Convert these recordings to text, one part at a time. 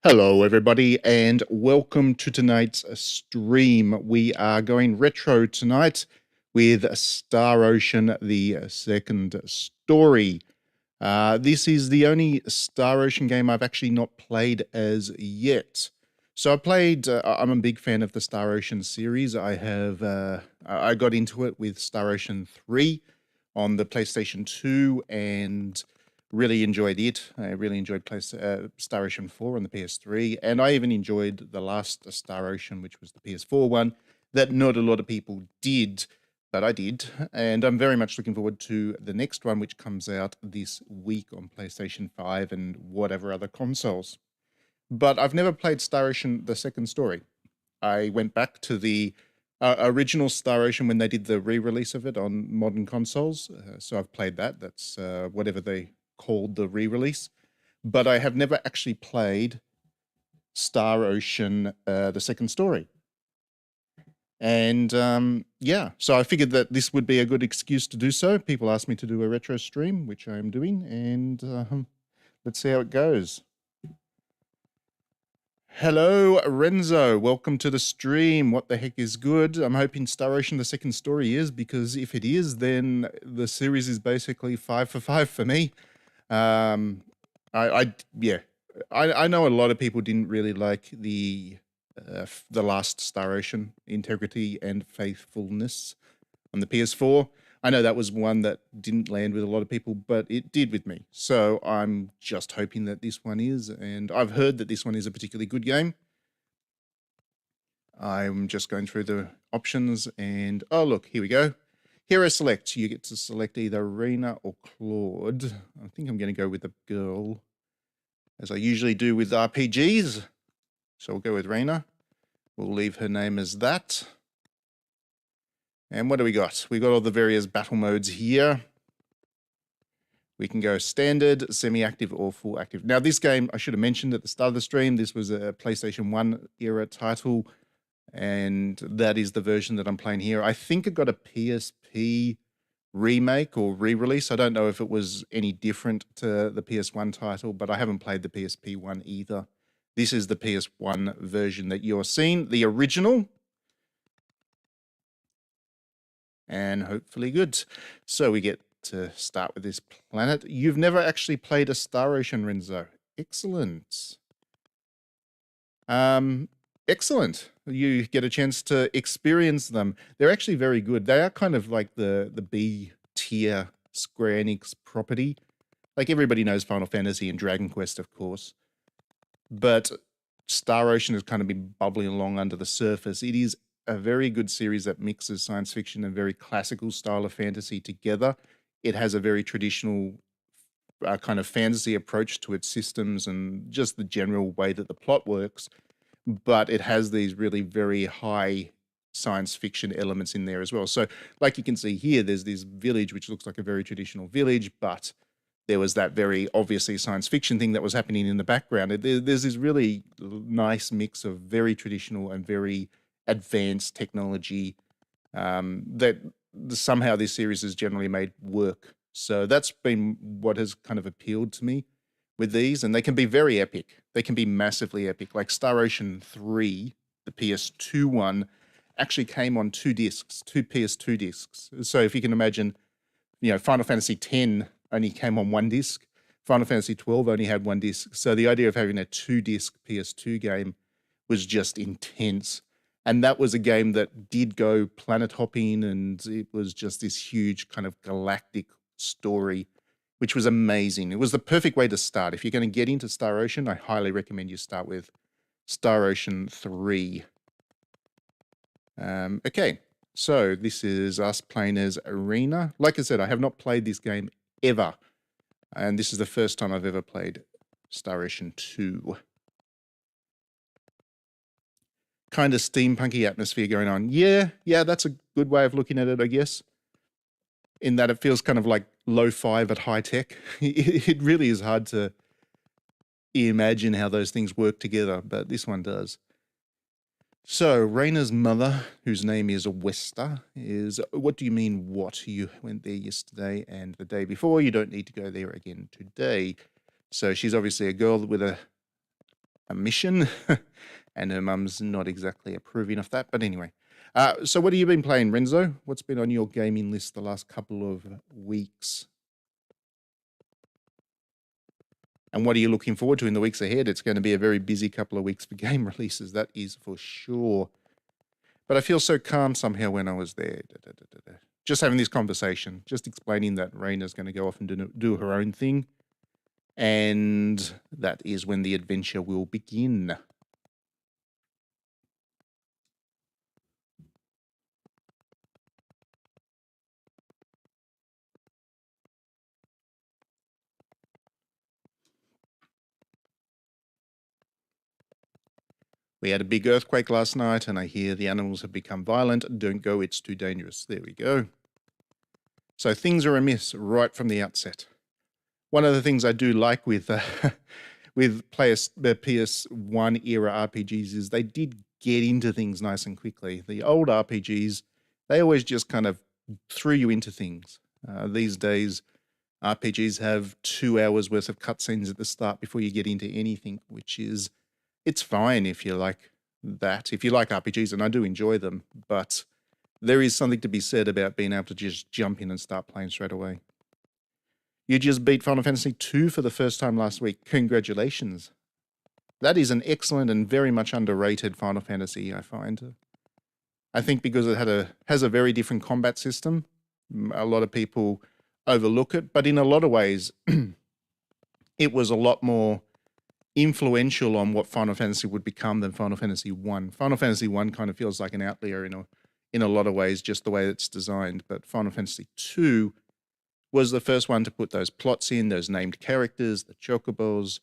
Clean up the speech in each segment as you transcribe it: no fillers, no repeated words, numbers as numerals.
Hello, everybody, and welcome to tonight's stream. We are going retro tonight with Star Ocean, the second story. This is the only Star Ocean game I've actually not played as yet. So I'm a big fan of the Star Ocean series. I got into it with Star Ocean 3 on the PlayStation 2 and really enjoyed it. I really enjoyed Star Ocean 4 on the PS3, and I even enjoyed the last Star Ocean, which was the PS4 one, that not a lot of people did, but I did. And I'm very much looking forward to the next one, which comes out this week on PlayStation 5 and whatever other consoles. But I've never played Star Ocean, the second story. I went back to the original Star Ocean when they did the re-release of it on modern consoles. So I've played that. That's whatever they called the re-release. But I have never actually played Star Ocean, the second story. And yeah, so I figured that this would be a good excuse to do so. People asked me to do a retro stream, which I am doing, and let's see how it goes. Hello, Renzo. Welcome to the stream. What the heck is good? I'm hoping Star Ocean, the second story is, because if it is, then the series is basically 5 for 5 for me. Yeah, I know a lot of people didn't really like the last Star Ocean, Integrity and Faithfulness on the PS4. I know that was one that didn't land with a lot of people, but it did with me. So I'm just hoping that this one is, and I've heard that this one is a particularly good game. I'm just going through the options, and oh look, here we go. Hero select. You get to select either Rena or Claude. I think I'm going to go with the girl, as I usually do with RPGs. So we'll go with Rena. We'll leave her name as that. And what do we got? We got all the various battle modes here. We can go standard, semi-active, or full active. Now, this game, I should have mentioned at the start of the stream, this was a PlayStation 1 era title, and that is the version that I'm playing here. I think it got a PSP remake or re-release. I don't know if it was any different to the PS1 title, but I haven't played the PSP one either. This is the PS1 version that you're seeing, the original. And hopefully good. So we get to start with this planet. You've never actually played a Star Ocean, Renzo. Excellent. Excellent. You get a chance to experience them. They're actually very good. They are kind of like the B tier Square Enix property. Like everybody knows Final Fantasy and Dragon Quest, of course. But Star Ocean has kind of been bubbling along under the surface. It is a very good series that mixes science fiction and very classical style of fantasy together. It has a very traditional kind of fantasy approach to its systems and just the general way that the plot works, but it has these really very high science fiction elements in there as well. So like you can see here, there's this village which looks like a very traditional village, but there was that very obviously science fiction thing that was happening in the background. There's this really nice mix of very traditional and very advanced technology that somehow this series has generally made work. So that's been what has kind of appealed to me with these, and they can be very epic. They can be massively epic. Like Star Ocean 3, the PS2 one, actually came on 2 discs, 2 PS2 discs. So if you can imagine, Final Fantasy X only came on 1 disc. Final Fantasy 12 only had 1 disc. So the idea of having a 2-disc PS2 game was just intense. And that was a game that did go planet hopping, and it was just this huge kind of galactic story, which was amazing. It was the perfect way to start. If you're going to get into Star Ocean, I highly recommend you start with Star Ocean 3. Okay, so this is us playing as Arena. Like I said, I have not played this game ever, and this is the first time I've ever played Star Ocean 2. Kind of steampunky atmosphere going on. Yeah, that's a good way of looking at it, I guess. In that it feels kind of like lo-fi but high tech. It really is hard to imagine how those things work together, but this one does. So, Raina's mother, whose name is Westa, is, what do you mean what? You went there yesterday and the day before. You don't need to go there again today. So she's obviously a girl with a a mission, and her mum's not exactly approving of that. But anyway, so what have you been playing, Renzo? What's been on your gaming list the last couple of weeks? And what are you looking forward to in the weeks ahead? It's going to be a very busy couple of weeks for game releases, that is for sure. But I feel so calm somehow when I was there. Just having this conversation, just explaining that Raina's going to go off and do her own thing. And that is when the adventure will begin. We had a big earthquake last night, and I hear the animals have become violent. Don't go, it's too dangerous. There we go. So things are amiss right from the outset. One of the things I do like with with PS1 era RPGs is they did get into things nice and quickly. The old RPGs, they always just kind of threw you into things. These days, RPGs have 2 hours worth of cutscenes at the start before you get into anything, which is, it's fine if you like that. If you like RPGs, and I do enjoy them, but there is something to be said about being able to just jump in and start playing straight away. You just beat Final Fantasy II for the first time last week. Congratulations. That is an excellent and very much underrated Final Fantasy, I find. I think because it has a very different combat system. A lot of people overlook it, but in a lot of ways, it was a lot more influential on what Final Fantasy would become than Final Fantasy I. Final Fantasy I kind of feels like an outlier in a lot of ways, just the way it's designed. But Final Fantasy II was the first one to put those plots in, those named characters, the chocobos,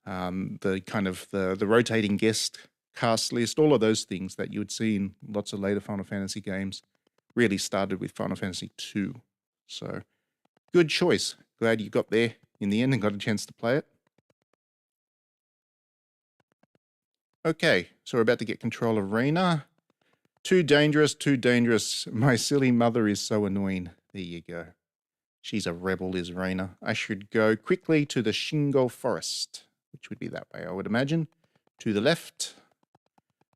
the kind of the rotating guest cast list, all of those things that you would see in lots of later Final Fantasy games really started with Final Fantasy II. So good choice. Glad you got there in the end and got a chance to play it. Okay, so we're about to get control of Reina. Too dangerous, too dangerous. My silly mother is so annoying. There you go. She's a rebel, is Reina. I should go quickly to the Shingo Forest, which would be that way, I would imagine. To the left.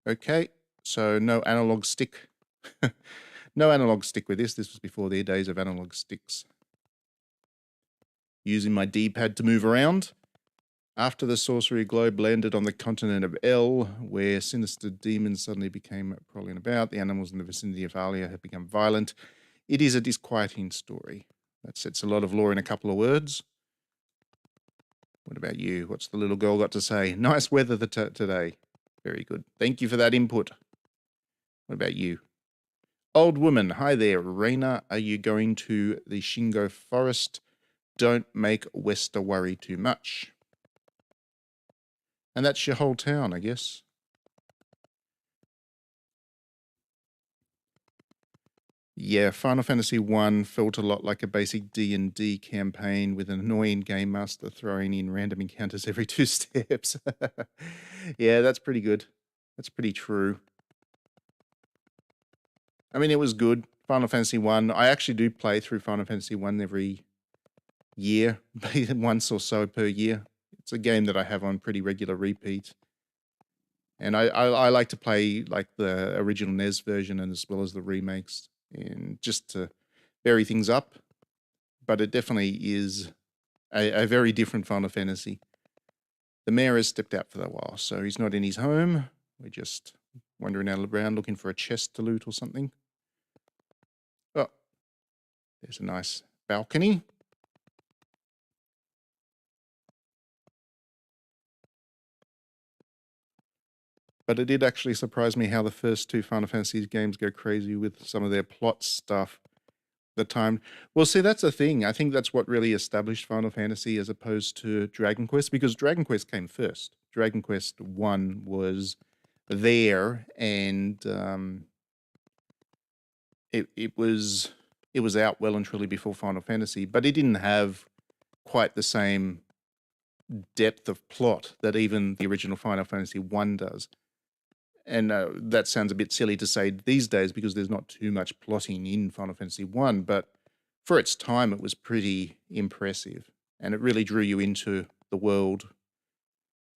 Okay, so no analog stick. No analog stick with this. This was before their days of analog sticks. Using my D-pad to move around. After the sorcery globe landed on the continent of El, where sinister demons suddenly became prowling about, the animals in the vicinity of Alia have become violent. It is a disquieting story. That sets a lot of lore in a couple of words. What about you? What's the little girl got to say? Nice weather today. Very good. Thank you for that input. What about you? Old woman, hi there. Reina, are you going to the Shingo Forest? Don't make Wester worry too much. And that's your whole town, I guess. Yeah, Final Fantasy I felt a lot like a basic D&D campaign with an annoying game master throwing in random encounters every 2 steps. Yeah, that's pretty good. That's pretty true. I mean, it was good. Final Fantasy I actually do play through Final Fantasy I every year, once or so per year. It's a game that I have on pretty regular repeat. And I like to play like the original NES version and as well as the remakes, and just to vary things up. But it definitely is a very different Final Fantasy. The mayor has stepped out for a while, so he's not in his home. We're just wandering around looking for a chest to loot or something. Oh, there's a nice balcony. But it did actually surprise me how the first 2 Final Fantasy games go crazy with some of their plot stuff. The time. Well, see, that's the thing. I think that's what really established Final Fantasy as opposed to Dragon Quest, because Dragon Quest came first. Dragon Quest 1 was there, and it was out well and truly before Final Fantasy, but it didn't have quite the same depth of plot that even the original Final Fantasy 1 does. And that sounds a bit silly to say these days because there's not too much plotting in Final Fantasy 1, but for its time, it was pretty impressive. And it really drew you into the world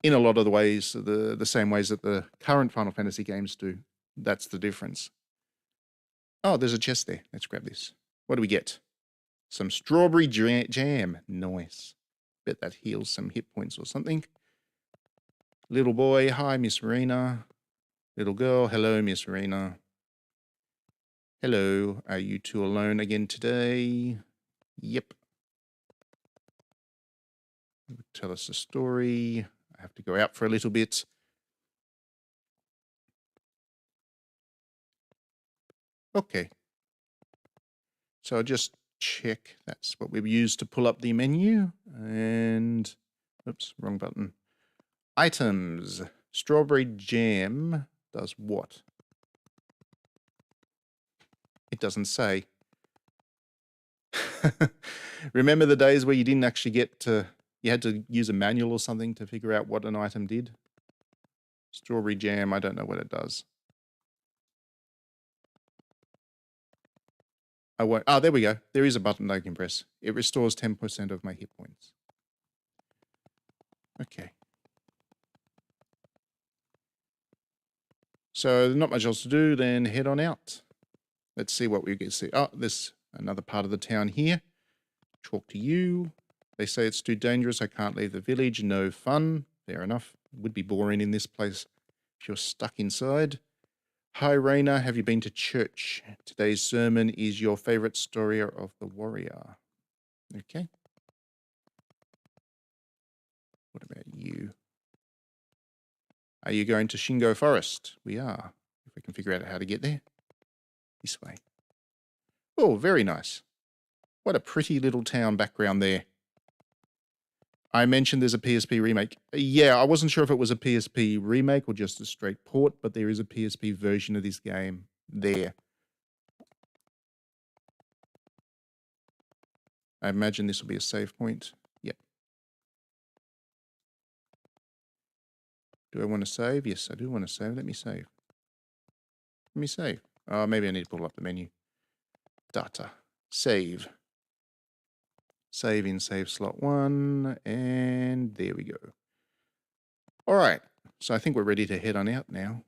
in a lot of the ways, the same ways that the current Final Fantasy games do. That's the difference. Oh, there's a chest there. Let's grab this. What do we get? Some strawberry jam. Nice. Bet that heals some hit points or something. Little boy, hi, Miss Marina. Little girl, hello, Miss Marina. Hello, are you two alone again today? Yep. Tell us a story. I have to go out for a little bit. Okay. So I'll just check. That's what we've used to pull up the menu. And, oops, wrong button. Items. Strawberry jam does what? It doesn't say. Remember the days where you didn't actually get to, you had to use a manual or something to figure out what an item did? Strawberry jam, I don't know what it does. I won't. Oh, there we go. There is a button I can press. It restores 10% of my hit points. Okay. So not much else to do, then head on out. Let's see what we can see. Oh, there's another part of the town here. Talk to you. They say it's too dangerous. I can't leave the village. No fun. Fair enough. It would be boring in this place if you're stuck inside. Hi, Raina. Have you been to church? Today's sermon is your favorite story of the warrior. Okay. What about you? Are you going to Shingo Forest? We are. If we can figure out how to get there. This way. Oh, very nice. What a pretty little town background there. I mentioned there's a PSP remake. Yeah, I wasn't sure if it was a PSP remake or just a straight port, but there is a PSP version of this game there. I imagine this will be a save point. Yep. Do I want to save? Yes, I do want to save. Let me save. Let me save. Oh, maybe I need to pull up the menu. Data. Save. Save in save slot 1. And there we go. All right. So I think we're ready to head on out now.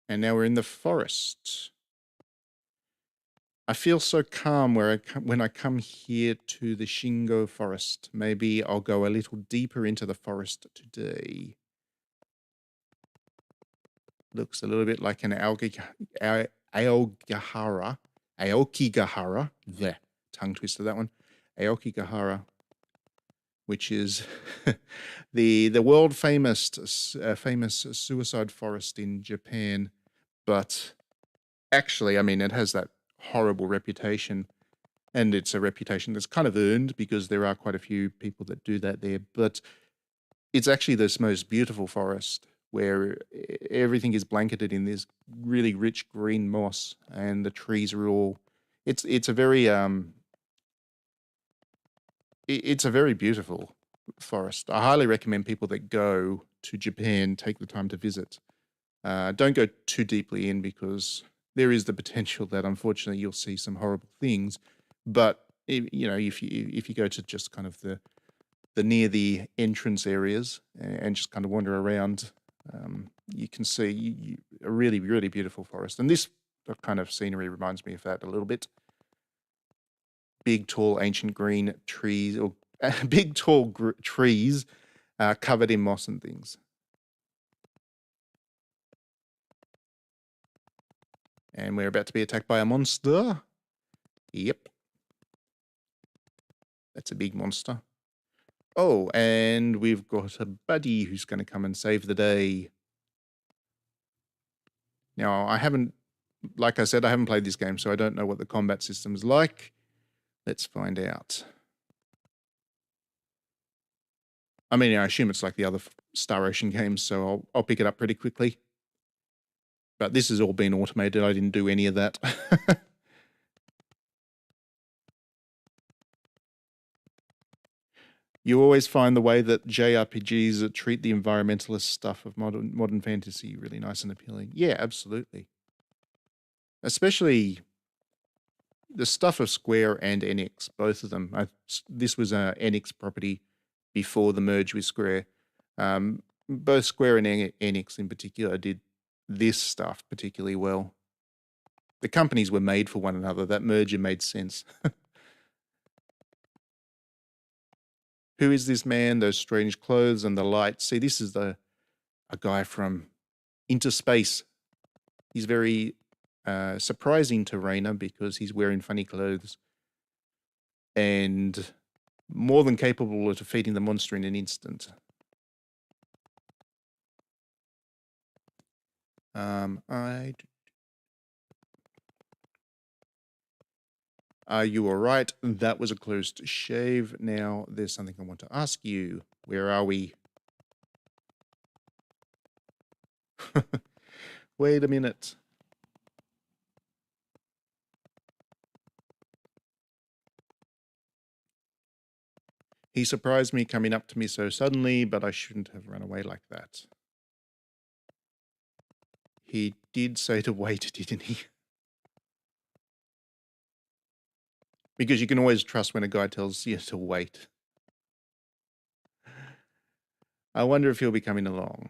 And now we're in the forest. I feel so calm when I come here to the Shingo Forest. Maybe I'll go a little deeper into the forest today. Looks a little bit like an Aokigahara. There. Tongue twister, that one. Aokigahara, which is the world famous suicide forest in Japan. But actually, I mean, it has that horrible reputation, and it's a reputation that's kind of earned because there are quite a few people that do that there, but it's actually this most beautiful forest where everything is blanketed in this really rich green moss, and the trees are all, it's a very it's a very beautiful forest. I highly recommend people that go to Japan take the time to visit. Don't go too deeply in because there is the potential that unfortunately you'll see some horrible things. But you know, if you go to just kind of the near the entrance areas and just kind of wander around, you can see a really, really beautiful forest. And this kind of scenery reminds me of that a little bit. Big, tall, ancient green trees, or big, tall trees covered in moss and things. And we're about to be attacked by a monster. Yep. That's a big monster. Oh, and we've got a buddy who's going to come and save the day. Now, like I said, I haven't played this game, so I don't know what the combat system is like. Let's find out. I mean, I assume it's like the other Star Ocean games, so I'll pick it up pretty quickly. But this has all been automated. I didn't do any of that. You always find the way that JRPGs treat the environmentalist stuff of modern fantasy really nice and appealing. Yeah, absolutely. Especially the stuff of Square and Enix, both of them. This was a Enix property before the merge with Square. Both Square and Enix in particular did this stuff particularly well. The companies were made for one another. That merger made sense. Who is this man? Those strange clothes and the lights. See, this is a guy from Into Space. He's very surprising to Rainer because he's wearing funny clothes and more than capable of defeating the monster in an instant. Are you all right? That was a closed shave. Now there's something I want to ask you. Where are we? Wait a minute. He surprised me coming up to me so suddenly, but I shouldn't have run away like that. He did say to wait, didn't he? Because you can always trust when a guy tells you to wait. I wonder if he'll be coming along.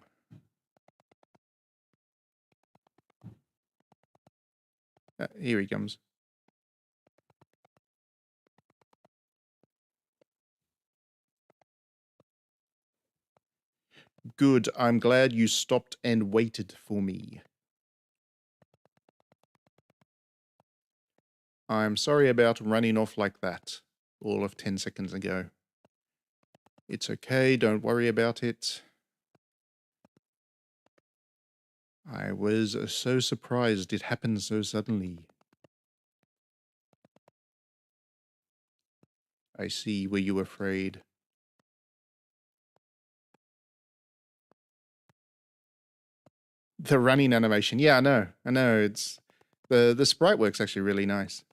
Here he comes. Good. I'm glad you stopped and waited for me. I'm sorry about running off like that all of 10 seconds ago. It's okay. Don't worry about it. I was so surprised it happened so suddenly. I see. Were you afraid? The running animation. Yeah, I know. It's the sprite work's actually really nice.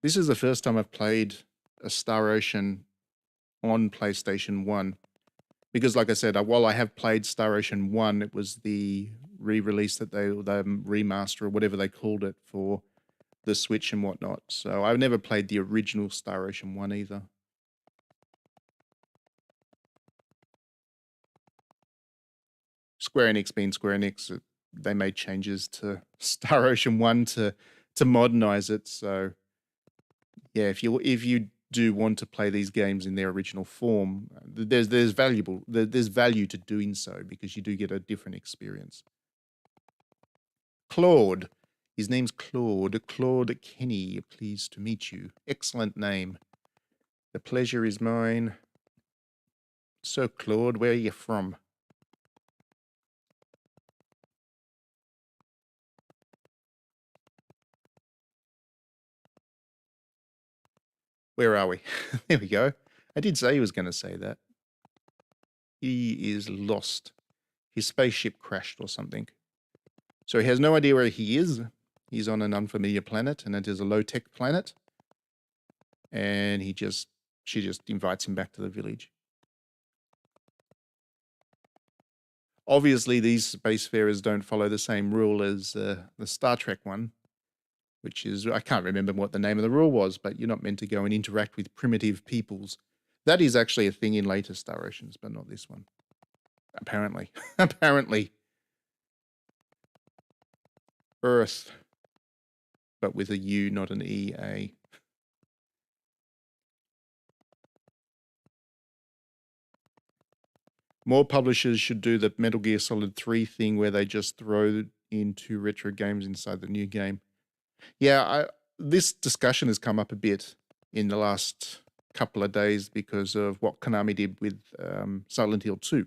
This is the first time I've played a Star Ocean on PlayStation 1. Because like I said, while I have played Star Ocean 1, it was the re-release that the remaster or whatever they called it for the Switch and whatnot. So I've never played the original Star Ocean 1 either. Square Enix being Square Enix, they made changes to Star Ocean 1 to modernize it. So yeah, if you do want to play these games in their original form, there's value to doing so because you do get a different experience. Claude. His name's Claude. Claude Kenny. Pleased to meet you. Excellent name. The pleasure is mine. So, Claude, where are you from? Where are we? There we go. I did say he was going to say that. He is lost. His spaceship crashed or something. So he has no idea where he is. He's on an unfamiliar planet, and it is a low-tech planet. And she just invites him back to the village. Obviously, these spacefarers don't follow the same rule as the Star Trek one, which is, I can't remember what the name of the rule was, but you're not meant to go and interact with primitive peoples. That is actually a thing in later Star Oceans, but not this one. Apparently. Apparently. Earth. But with a U, not an E-A. More publishers should do the Metal Gear Solid 3 thing where they just throw in 2 retro games inside the new game. Yeah, this discussion has come up a bit in the last couple of days because of what Konami did with Silent Hill 2.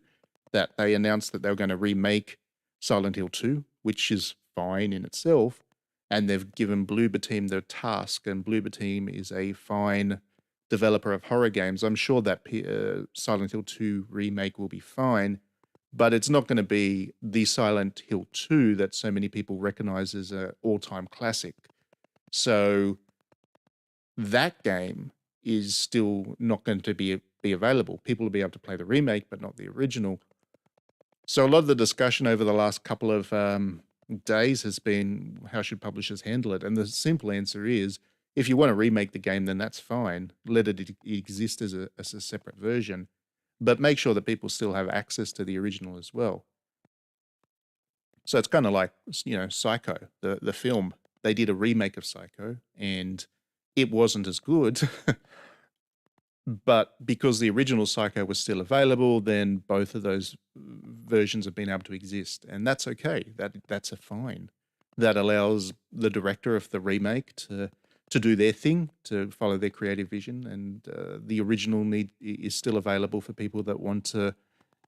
That they announced that they were going to remake Silent Hill 2, which is fine in itself. And they've given Bloober Team their task, and Bloober Team is a fine developer of horror games. I'm sure that Silent Hill 2 remake will be fine, but it's not going to be the Silent Hill 2 that so many people recognize as an all-time classic. So that game is still not going to be available. People will be able to play the remake, but not the original. So a lot of the discussion over the last couple of days has been how should publishers handle it? And the simple answer is if you want to remake the game, then that's fine. Let it exist as a separate version, but make sure that people still have access to the original as well. So it's kind of like, Psycho, the film. They did a remake of Psycho and it wasn't as good. But because the original Psycho was still available, then both of those versions have been able to exist, and that's okay. That's a fine. That allows the director of the remake to do their thing, to follow their creative vision, and the original is still available for people that want to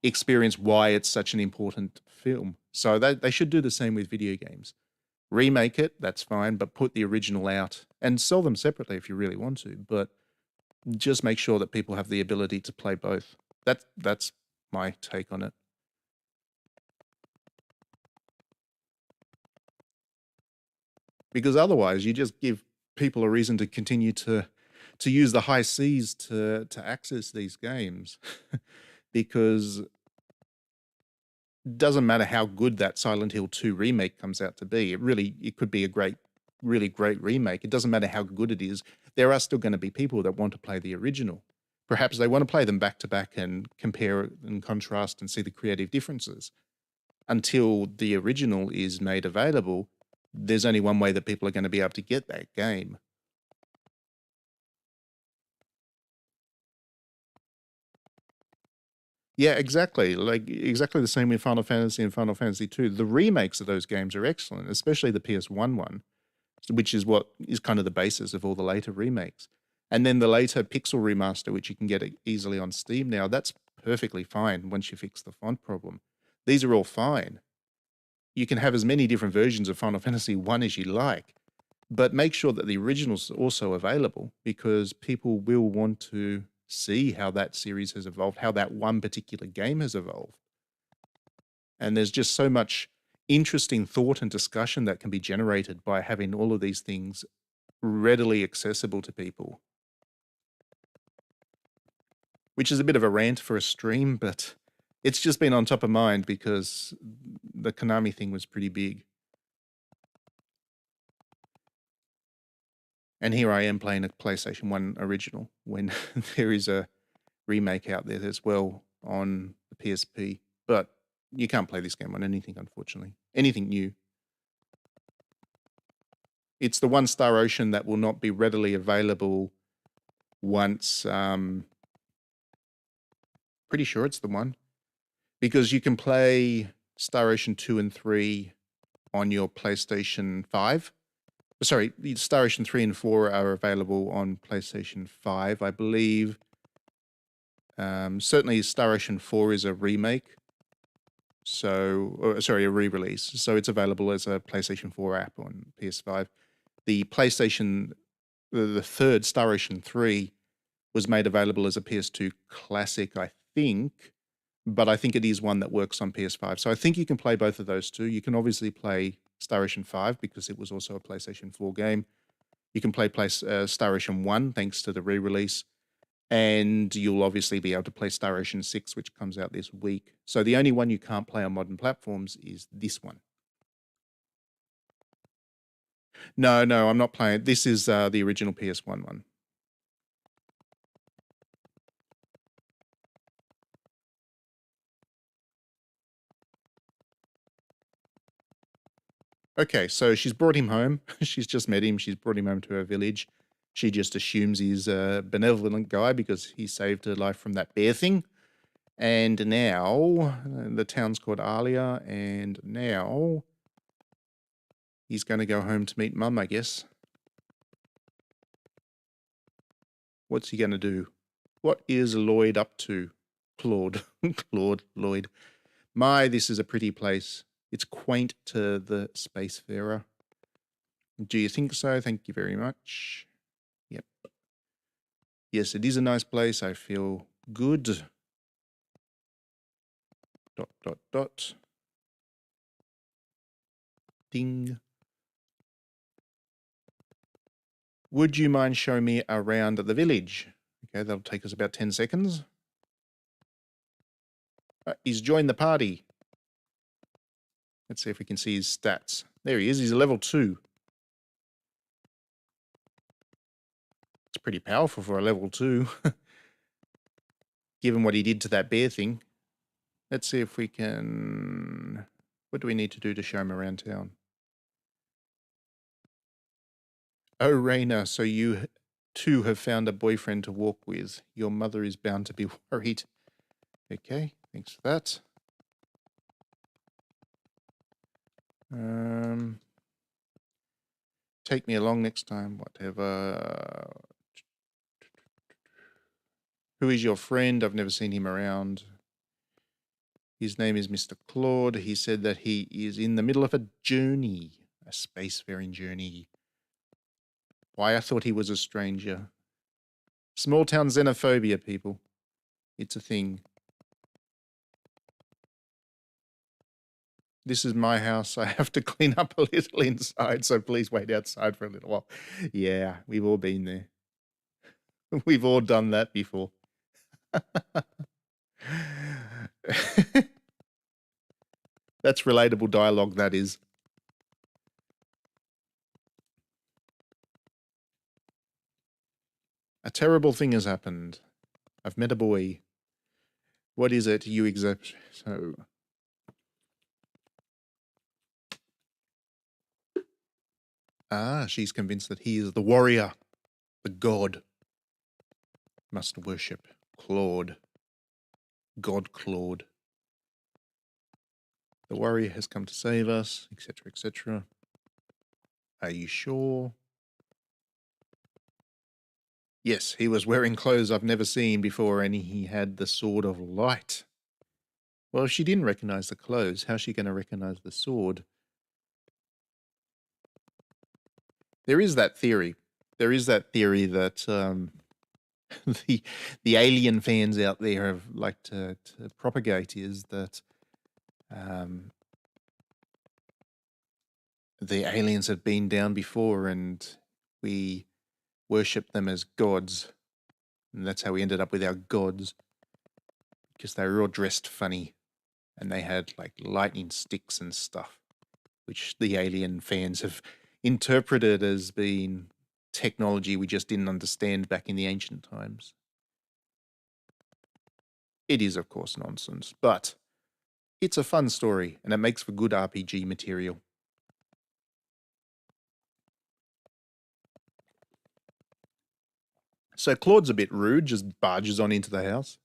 experience why it's such an important film. So they should do the same with video games. Remake it, that's fine, but put the original out and sell them separately if you really want to. But just make sure that people have the ability to play both. That's my take on it. Because otherwise, you just give people a reason to continue to use the high seas to access these games, because it doesn't matter how good that Silent Hill 2 remake comes out to be. It could be a really great remake. It doesn't matter how good it is. There are still going to be people that want to play the original. Perhaps they want to play them back to back and compare and contrast and see the creative differences. Until the original is made available, there's only one way that people are going to be able to get that game. Yeah, exactly. Like exactly the same with Final Fantasy and Final Fantasy 2. The remakes of those games are excellent, especially the PS1 one, which is what is kind of the basis of all the later remakes. And then the later Pixel remaster, which you can get easily on Steam now, that's perfectly fine once you fix the font problem. These are all fine. You can have as many different versions of Final Fantasy 1 as you like, but make sure that the original's also available, because people will want to see how that series has evolved, how that one particular game has evolved. And there's just so much interesting thought and discussion that can be generated by having all of these things readily accessible to people. Which is a bit of a rant for a stream, but it's just been on top of mind because the Konami thing was pretty big. And here I am playing a PlayStation 1 original when there is a remake out there as well on the PSP. But you can't play this game on anything, unfortunately. Anything new. It's the one Star Ocean that will not be readily available once... pretty sure it's the one. Because you can play Star Ocean 2 and 3 on your PlayStation 5. Sorry, Star Ocean 3 and 4 are available on PlayStation 5, I believe. Certainly Star Ocean 4 is a remake. A re-release. So it's available as a PlayStation 4 app on PS5. The the third Star Ocean 3 was made available as a PS2 classic, I think. But I think it is one that works on PS5. So I think you can play both of those too. You can obviously play Star Ocean 5 because it was also a PlayStation 4 game. You can play Star Ocean 1 thanks to the re-release. And you'll obviously be able to play Star Ocean 6, which comes out this week. So the only one you can't play on modern platforms is this one. No, I'm not playing. This is the original PS1 one. Okay, so she's brought him home. She's just met him. She's brought him home to her village. She just assumes he's a benevolent guy because he saved her life from that bear thing. And now the town's called Alia, and now he's going to go home to meet Mum, I guess. What's he going to do? What is Lloyd up to? Claude. Lloyd. My, this is a pretty place. It's quaint to the spacefarer. Do you think so? Thank you very much. Yep. Yes, it is a nice place. I feel good. ... Ding. Would you mind showing me around the village? Okay, that'll take us about 10 seconds. He's joined the party. Let's see if we can see his stats. There he is. He's a level 2. It's pretty powerful for a level 2. Given what he did to that bear thing. Let's see if we can... What do we need to do to show him around town? Oh, Raina, so you too have found a boyfriend to walk with. Your mother is bound to be worried. Okay, thanks for that. Take me along next time, whatever. Who is your friend? I've never seen him around. His name is Mr. Claude. He said that he is in the middle of a journey, a spacefaring journey. Why, I thought he was a stranger. Small town xenophobia, people. It's a thing. This is my house. I have to clean up a little inside, so please wait outside for a little while. Yeah, we've all been there. We've all done that before. That's relatable dialogue, that is. A terrible thing has happened. I've met a boy. What is it you accept? So... Ah, she's convinced that he is the warrior, the god. Must worship Claude. God Claude. The warrior has come to save us, etc., etc. Are you sure? Yes, he was wearing clothes I've never seen before, and he had the sword of light. Well, if she didn't recognize the clothes, how's she going to recognize the sword? There is that theory. There is that theory that the alien fans out there have liked to propagate, is that the aliens have been down before and we worship them as gods. And that's how we ended up with our gods. Because they were all dressed funny. And they had like lightning sticks and stuff. Which the alien fans have interpreted as being technology we just didn't understand back in the ancient times. It is, of course, nonsense. But it's a fun story. And it makes for good RPG material. So Claude's a bit rude, just barges on into the house.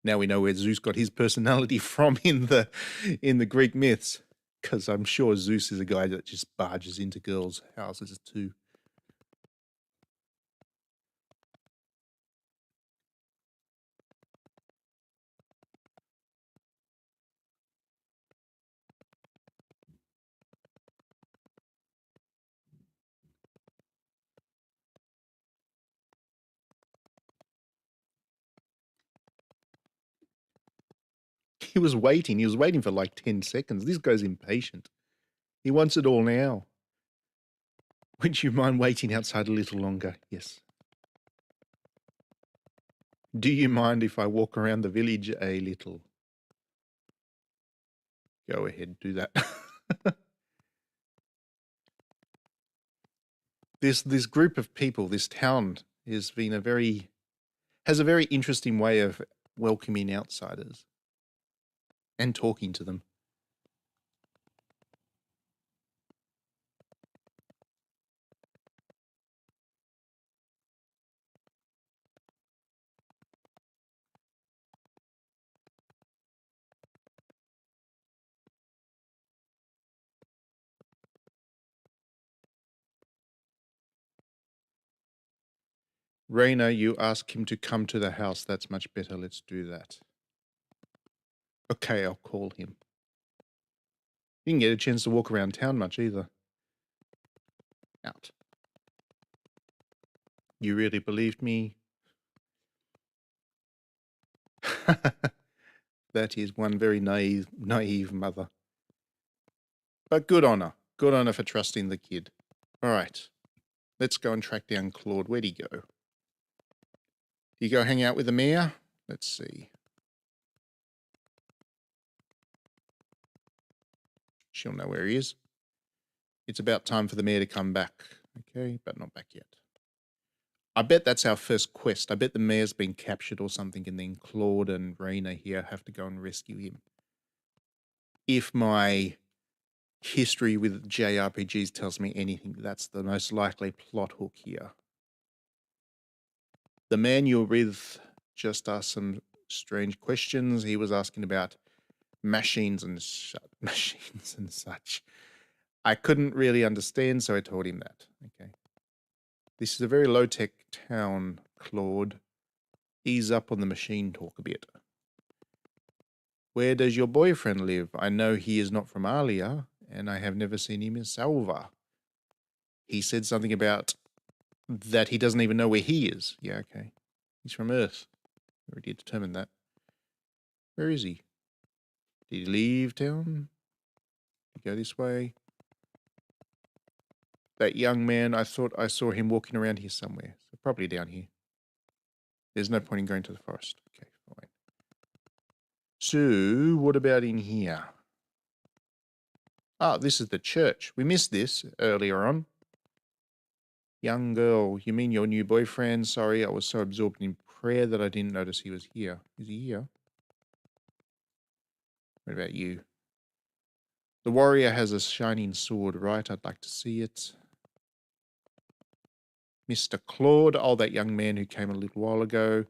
Now we know where Zeus got his personality from in the Greek myths, because I'm sure Zeus is a guy that just barges into girls' houses too. He was waiting. He was waiting for like 10 seconds. This guy's impatient. He wants it all now. Would you mind waiting outside a little longer? Yes. Do you mind if I walk around the village a little? Go ahead, do that. This group of people, this town, has a very interesting way of welcoming outsiders and talking to them. Raina, you ask him to come to the house. That's much better. Let's do that. Okay, I'll call him. You didn't get a chance to walk around town much either. Out. You really believed me? That is one very naive mother. But good on her. Good on her for trusting the kid. All right. Let's go and track down Claude. Where'd he go? Did he go hang out with the mayor? Let's see. She'll know where he is. It's about time for the mayor to come back. Okay, but not back yet. I bet that's our first quest. I bet the mayor's been captured or something, and then Claude and Raina here have to go and rescue him. If my history with JRPGs tells me anything, that's the most likely plot hook here. The man you're with just asked some strange questions. He was asking about machines and such. I couldn't really understand, so I told him that. Okay. This is a very low-tech town, Claude. Ease up on the machine talk a bit. Where does your boyfriend live? I know he is not from Alia, and I have never seen him in Salva. He said something about that he doesn't even know where he is. Yeah, okay. He's from Earth. We already determined that. Where is he? Did he leave town? Did he go this way? That young man, I thought I saw him walking around here somewhere. So probably down here. There's no point in going to the forest. Okay, fine. So, what about in here? Ah, this is the church. We missed this earlier on. Young girl, you mean your new boyfriend? Sorry, I was so absorbed in prayer that I didn't notice he was here. Is he here? What about you? The warrior has a shining sword, right? I'd like to see it. Mr. Claude, oh, that young man who came a little while ago.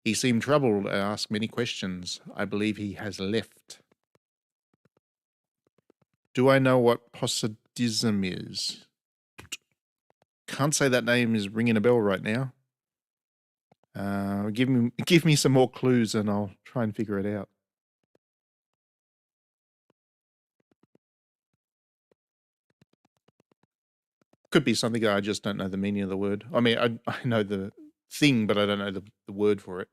He seemed troubled and asked many questions. I believe he has left. Do I know what Posadism is? Can't say that name is ringing a bell right now. Give me some more clues and I'll try and figure it out. Could be something I just don't know the meaning of the word. I mean, I know the thing, but I don't know the word for it.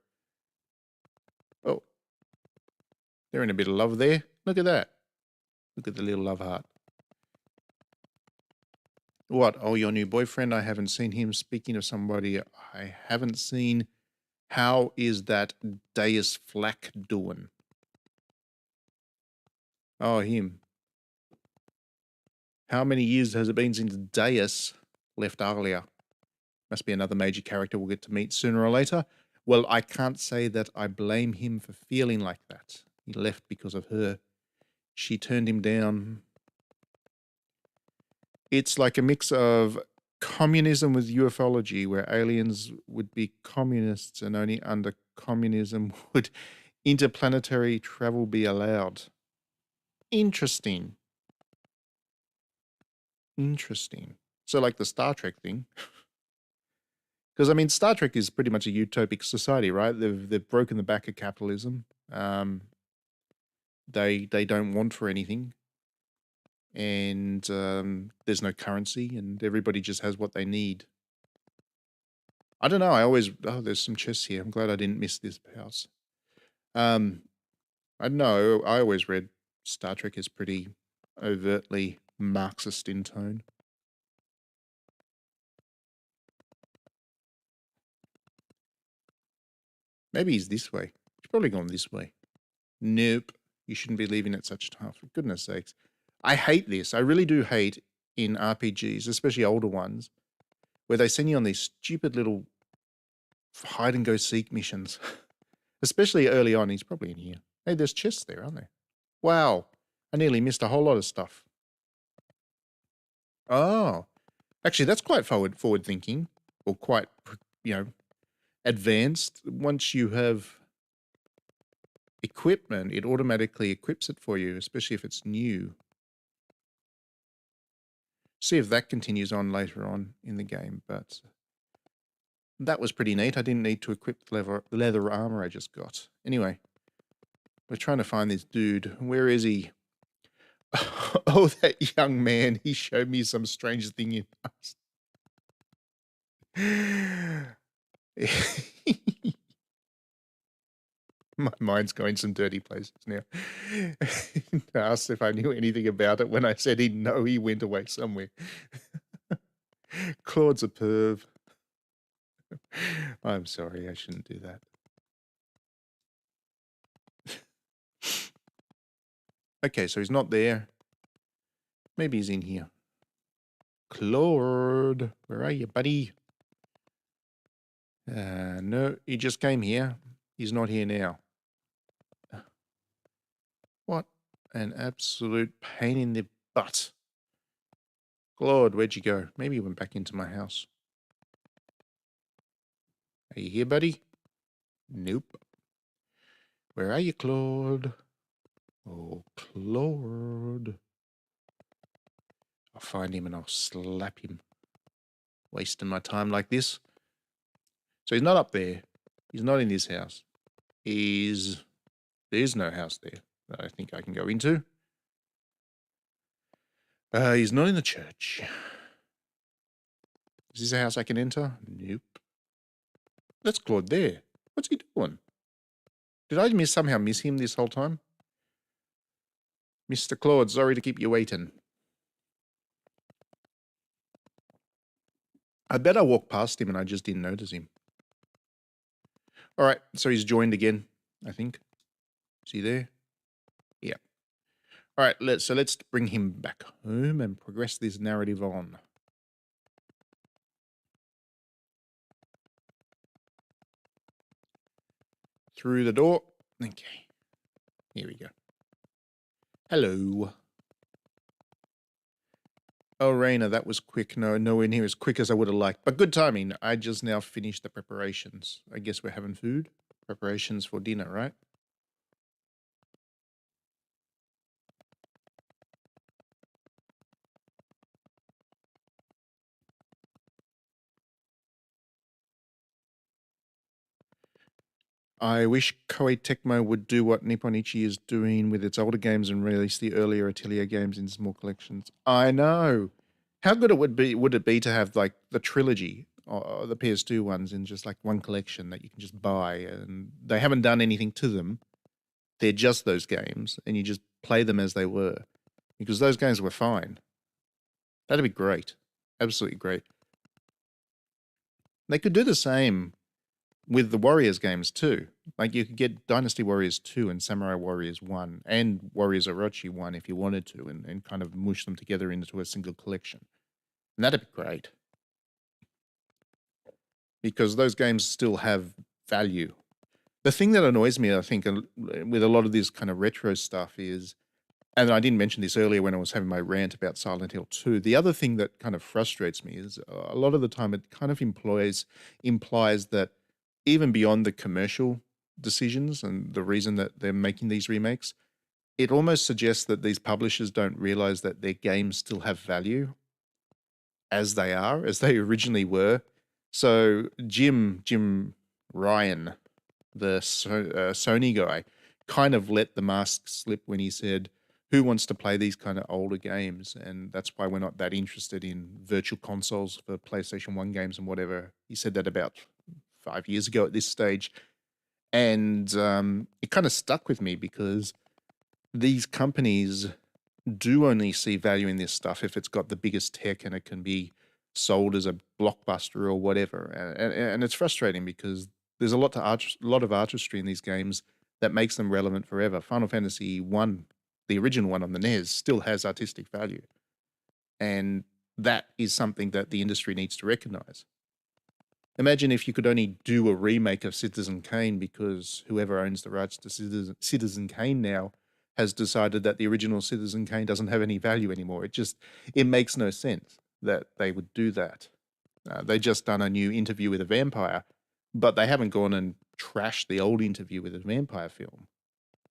Oh, they're in a bit of love there. Look at that. Look at the little love heart. What? Oh, your new boyfriend? I haven't seen him. Speaking of somebody I haven't seen, how is that Deus Flack doing? Oh, him. How many years has it been since Deus left Arlia? Must be another major character we'll get to meet sooner or later. Well, I can't say that I blame him for feeling like that. He left because of her. She turned him down. It's like a mix of communism with ufology, where aliens would be communists and only under communism would interplanetary travel be allowed. Interesting. Interesting. So like the Star Trek thing. Because I mean, Star Trek is pretty much a utopic society, right? They've broken the back of capitalism. They don't want for anything, and there's no currency, and everybody just has what they need. I don't know. There's some chests here. I'm glad I didn't miss this house. I don't know. I always read Star Trek is pretty overtly Marxist in tone. Maybe he's this way. He's probably gone this way. Nope. You shouldn't be leaving at such a time. For goodness sakes. I hate this. I really do hate in RPGs, especially older ones, where they send you on these stupid little hide and go seek missions. Especially early on. He's probably in here. Hey, there's chests there, aren't there? Wow. I nearly missed a whole lot of stuff. Oh. Actually, that's quite forward thinking, or quite, advanced. Once you have equipment, it automatically equips it for you, especially if it's new. See if that continues on later on in the game, but that was pretty neat. I didn't need to equip the leather armor I just got. Anyway, we're trying to find this dude. Where is he? Oh, that young man. He showed me some strange thing in us. My mind's going some dirty places now. Asked if I knew anything about it. When I said he went away somewhere. Claude's a perv. I'm sorry, I shouldn't do that. Okay, so he's not there. Maybe he's in here. Claude, where are you, buddy? No, he just came here. He's not here now. What an absolute pain in the butt. Claude, where'd you go? Maybe he went back into my house. Are you here, buddy? Nope. Where are you, Claude? Oh, Claude. I'll find him and I'll slap him. Wasting my time like this. So he's not up there. He's not in this house. There's no house there that I think I can go into. He's not in the church. Is this a house I can enter? Nope. That's Claude there. What's he doing? Did I somehow miss him this whole time? Mr. Claude, sorry to keep you waiting. I bet I walked past him and I just didn't notice him. All right, so he's joined again, I think. Is he there? Yeah. All right, let's bring him back home and progress this narrative on. Through the door. Okay. Here we go. Hello. Oh, Raina, that was quick. No, nowhere near as quick as I would have liked. But good timing. I just now finished the preparations. I guess we're having food. Preparations for dinner, right? I wish Koei Tecmo would do what Nippon Ichi is doing with its older games and release the earlier Atelier games in small collections. I know. How good would it be to have like the trilogy, or the PS2 ones, in just like one collection that you can just buy, and they haven't done anything to them. They're just those games, and you just play them as they were, because those games were fine. That'd be great. Absolutely great. They could do the same with the Warriors games too. Like you could get Dynasty Warriors 2 and Samurai Warriors 1 and Warriors Orochi 1 if you wanted to, and kind of mush them together into a single collection. And that'd be great. Because those games still have value. The thing that annoys me, I think, with a lot of this kind of retro stuff is, and I didn't mention this earlier when I was having my rant about Silent Hill 2, the other thing that kind of frustrates me is a lot of the time it kind of implies that even beyond the commercial decisions and the reason that they're making these remakes, it almost suggests that these publishers don't realize that their games still have value as they originally were. So Jim Ryan, the Sony guy, kind of let the mask slip when he said, who wants to play these kind of older games? And that's why we're not that interested in virtual consoles for PlayStation 1 games and whatever. He said that about 5 years ago at this stage. And it kind of stuck with me because these companies do only see value in this stuff if it's got the biggest tech and it can be sold as a blockbuster or whatever. And it's frustrating because there's a lot of artistry in these games that makes them relevant forever. Final Fantasy 1, the original one on the NES, still has artistic value. And that is something that the industry needs to recognize. Imagine if you could only do a remake of Citizen Kane because whoever owns the rights to Citizen Kane now has decided that the original Citizen Kane doesn't have any value anymore. It makes no sense that they would do that. They just done a new Interview with a Vampire, but they haven't gone and trashed the old Interview with a Vampire film.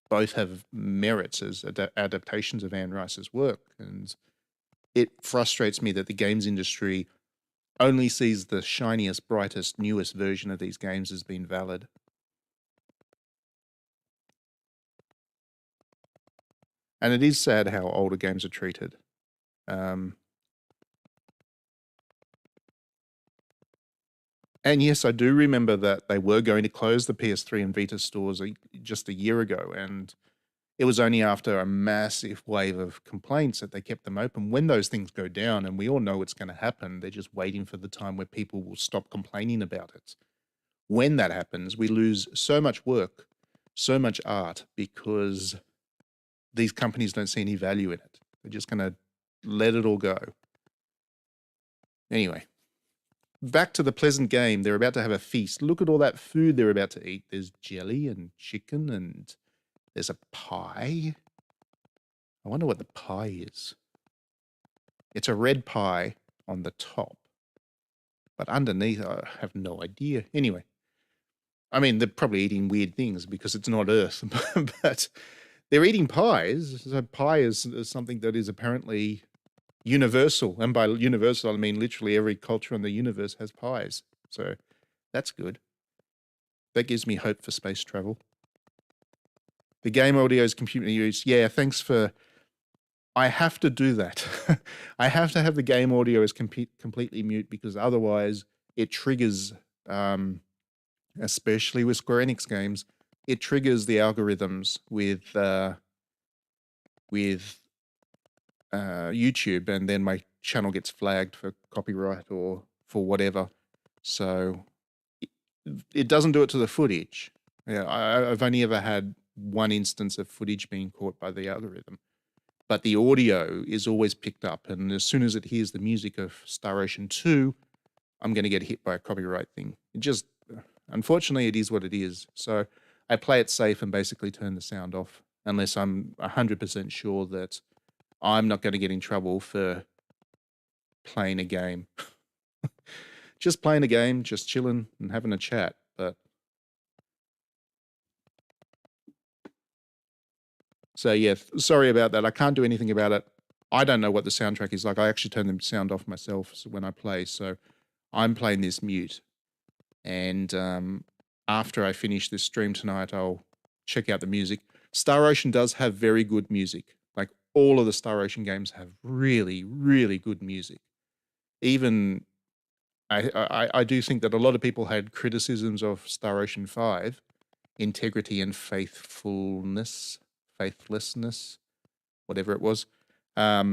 Both have merits as adaptations of Anne Rice's work, and it frustrates me that the games industry only sees the shiniest, brightest, newest version of these games as being valid. And it is sad how older games are treated. And yes, I do remember that they were going to close the PS3 and Vita stores just a year ago, and it was only after a massive wave of complaints that they kept them open. When those things go down, and we all know what's going to happen, they're just waiting for the time where people will stop complaining about it. When that happens, we lose so much work, so much art, because these companies don't see any value in it. They're just going to let it all go. Anyway, back to the pleasant game. They're about to have a feast. Look at all that food they're about to eat. There's jelly and chicken and there's a pie. I wonder what the pie is. It's a red pie on the top, but underneath, I have no idea. Anyway, I mean, they're probably eating weird things because it's not Earth, but they're eating pies. So pie is something that is apparently universal. And by universal, I mean literally every culture in the universe has pies. So that's good. That gives me hope for space travel. The game audio is computer use. Yeah, thanks for... I have to do that. I have to have the game audio as completely mute because otherwise it triggers, especially with Square Enix games, it triggers the algorithms with YouTube, and then my channel gets flagged for copyright or for whatever. So it doesn't do it to the footage. Yeah, I've only ever had one instance of footage being caught by the algorithm. But the audio is always picked up, and as soon as it hears the music of Star Ocean 2, I'm going to get hit by a copyright thing. It just, unfortunately, it is what it is. So I play it safe and basically turn the sound off, unless I'm 100% sure that I'm not going to get in trouble for playing a game. Just playing a game, just chilling and having a chat, but... So yeah, sorry about that. I can't do anything about it. I don't know what the soundtrack is like. I actually turn the sound off myself when I play, so I'm playing this mute. And after I finish this stream tonight, I'll check out the music. Star Ocean does have very good music. Like all of the Star Ocean games have really, really good music. Even I do think that a lot of people had criticisms of Star Ocean 5, integrity and faithlessness, whatever it was. A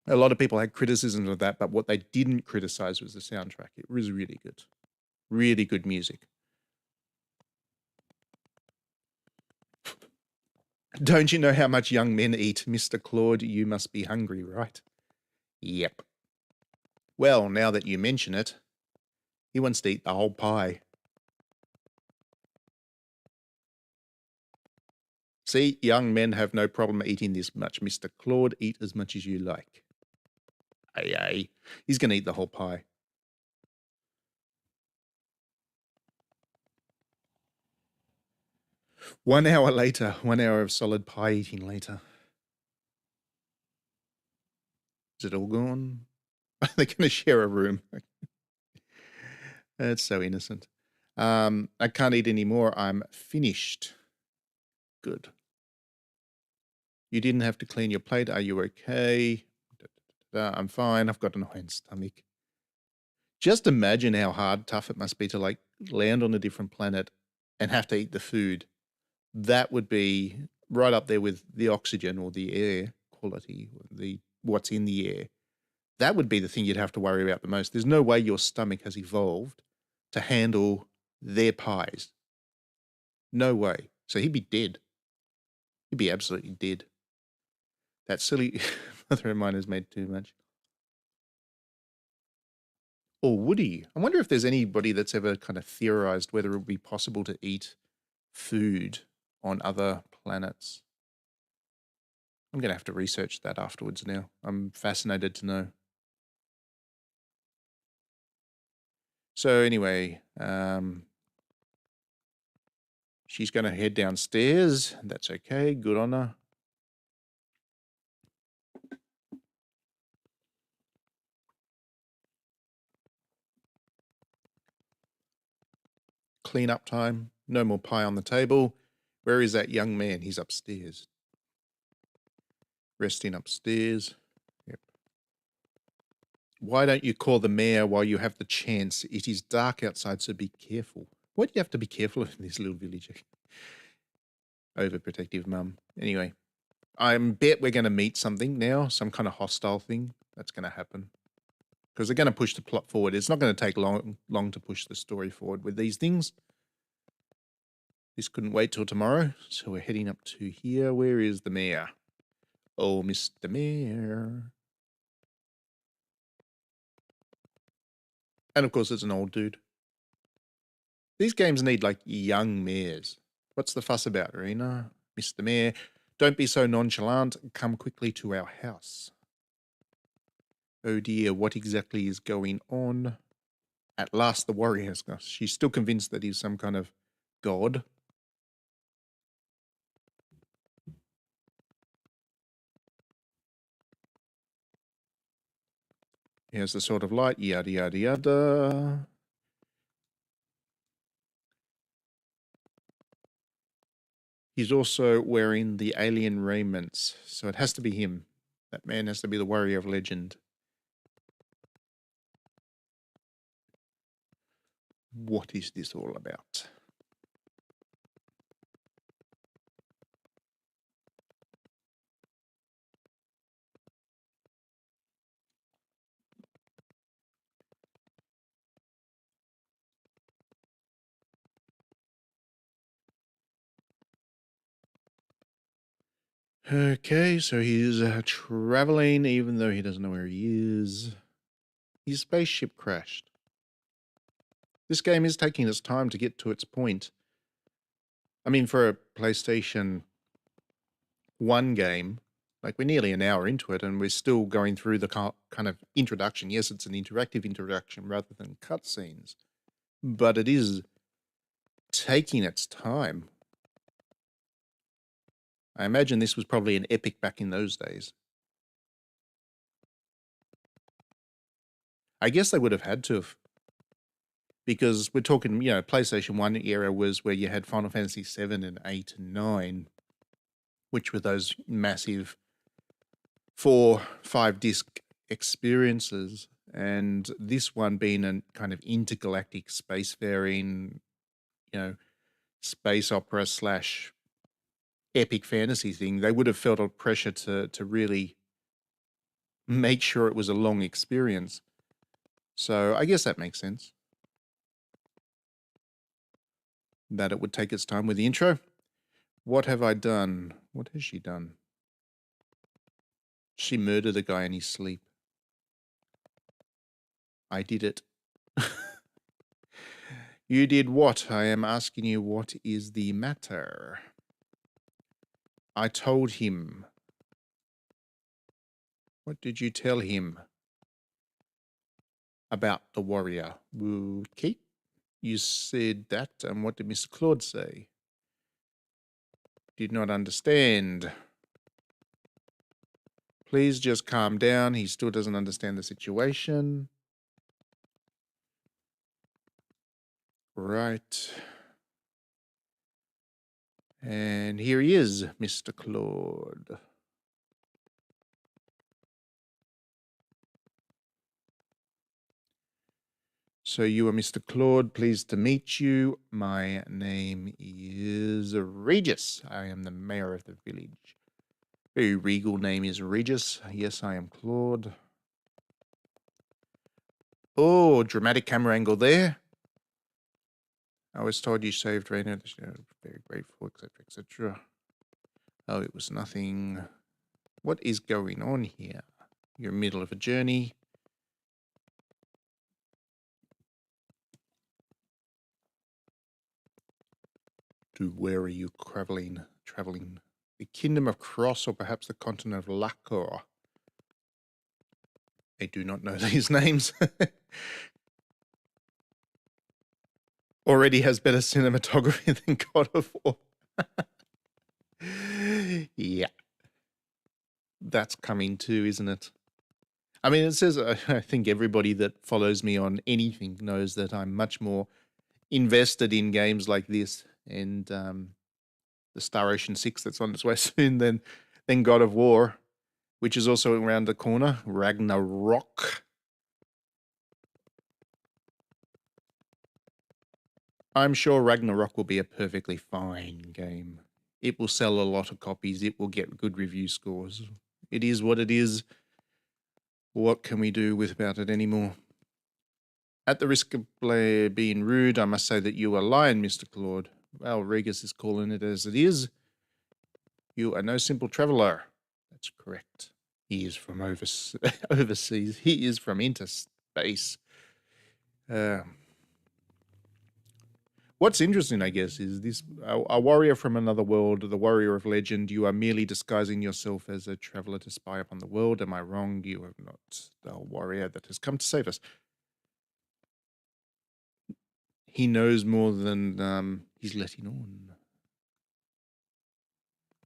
lot of people had criticisms of that, but what they didn't criticize was the soundtrack. It was really good. Really good music. Don't you know how much young men eat, Mr. Claude? You must be hungry, right? Yep. Well, now that you mention it, he wants to eat the whole pie. See, young men have no problem eating this much, Mr. Claude. Eat as much as you like. Aye, aye. He's going to eat the whole pie. One hour later, 1 hour of solid pie eating later. Is it all gone? They're going to share a room. That's so innocent. I can't eat anymore. I'm finished. Good. You didn't have to clean your plate. Are you okay? I'm fine. I've got an iron stomach. Just imagine how hard, tough it must be to like land on a different planet and have to eat the food. That would be right up there with the oxygen or the air quality, what's in the air. That would be the thing you'd have to worry about the most. There's no way your stomach has evolved to handle their pies. No way. So he'd be dead. He'd be absolutely dead. That silly mother of mine has made too much. Or would he? I wonder if there's anybody that's ever kind of theorized whether it would be possible to eat food on other planets. I'm going to have to research that afterwards now. I'm fascinated to know. So anyway, she's going to head downstairs. That's okay. Good on her. Clean up time. No more pie on the table. Where is that young man? He's upstairs. Resting upstairs. Yep. Why don't you call the mayor while you have the chance? It is dark outside, so be careful. Why do you have to be careful in this little village? Overprotective mum. Anyway, I bet we're going to meet something now, some kind of hostile thing that's going to happen. Because they're going to push the plot forward. It's not going to take long to push the story forward with these things. This couldn't wait till tomorrow, so we're heading up to here. Where is the mayor? Oh, Mr. Mayor. And of course, it's an old dude. These games need like young mayors. What's the fuss about, Arena? Mr. Mayor, don't be so nonchalant. Come quickly to our house. Oh dear, what exactly is going on? At last, the warrior has gone. She's still convinced that he's some kind of god. Here's the sort of light, yada, yada, yada. He's also wearing the alien raiments, so it has to be him. That man has to be the warrior of legend. What is this all about? Okay, so he's traveling even though he doesn't know where he is. His spaceship crashed. This game is taking its time to get to its point. I mean, for a PlayStation 1 game, like we're nearly an hour into it and we're still going through the kind of introduction. Yes, it's an interactive introduction rather than cutscenes, but it is taking its time. I imagine this was probably an epic back in those days. I guess they would have had to have, because we're talking, PlayStation 1 era was where you had Final Fantasy 7 and 8 and 9, which were those massive 4-5 disc experiences. And this one being a kind of intergalactic spacefaring, space opera slash epic fantasy thing, they would have felt a pressure to really make sure it was a long experience. So I guess that makes sense. That it would take its time with the intro. What have I done? What has she done? She murdered a guy in his sleep. I did it. You did what? I am asking you, what is the matter? I told him. What did you tell him about the warrior? Okay. You said that, and what did Mr. Claude say? Did not understand. Please just calm down. He still doesn't understand the situation. Right. And here he is, Mr. Claude. So you are Mr. Claude, pleased to meet you. My name is Regis. I am the mayor of the village. Very regal name is Regis. Yes, I am Claude. Oh, dramatic camera angle there. I was told you saved Rainer. Very grateful, etc., etc. Oh, it was nothing. What is going on here? You're in the middle of a journey. To where are you traveling? The Kingdom of Cross, or perhaps the continent of Lakor. I do not know these names. Already has better cinematography than God of War. Yeah. That's coming too, isn't it? I mean, it says, I think everybody that follows me on anything knows that I'm much more invested in games like this and the Star Ocean 6 that's on its way soon than God of War, which is also around the corner, Ragnarok. I'm sure Ragnarok will be a perfectly fine game. It will sell a lot of copies. It will get good review scores. It is what it is. What can we do about it anymore? At the risk of being rude, I must say that you are lying, Mr. Claude. Well, Regis is calling it as it is. You are no simple traveller. That's correct. He is from overseas. He is from interspace. Uh, what's interesting, I guess, is this a warrior from another world, the warrior of legend. You are merely disguising yourself as a traveler to spy upon the world. Am I wrong? You are not the warrior that has come to save us. He knows more than he's letting on.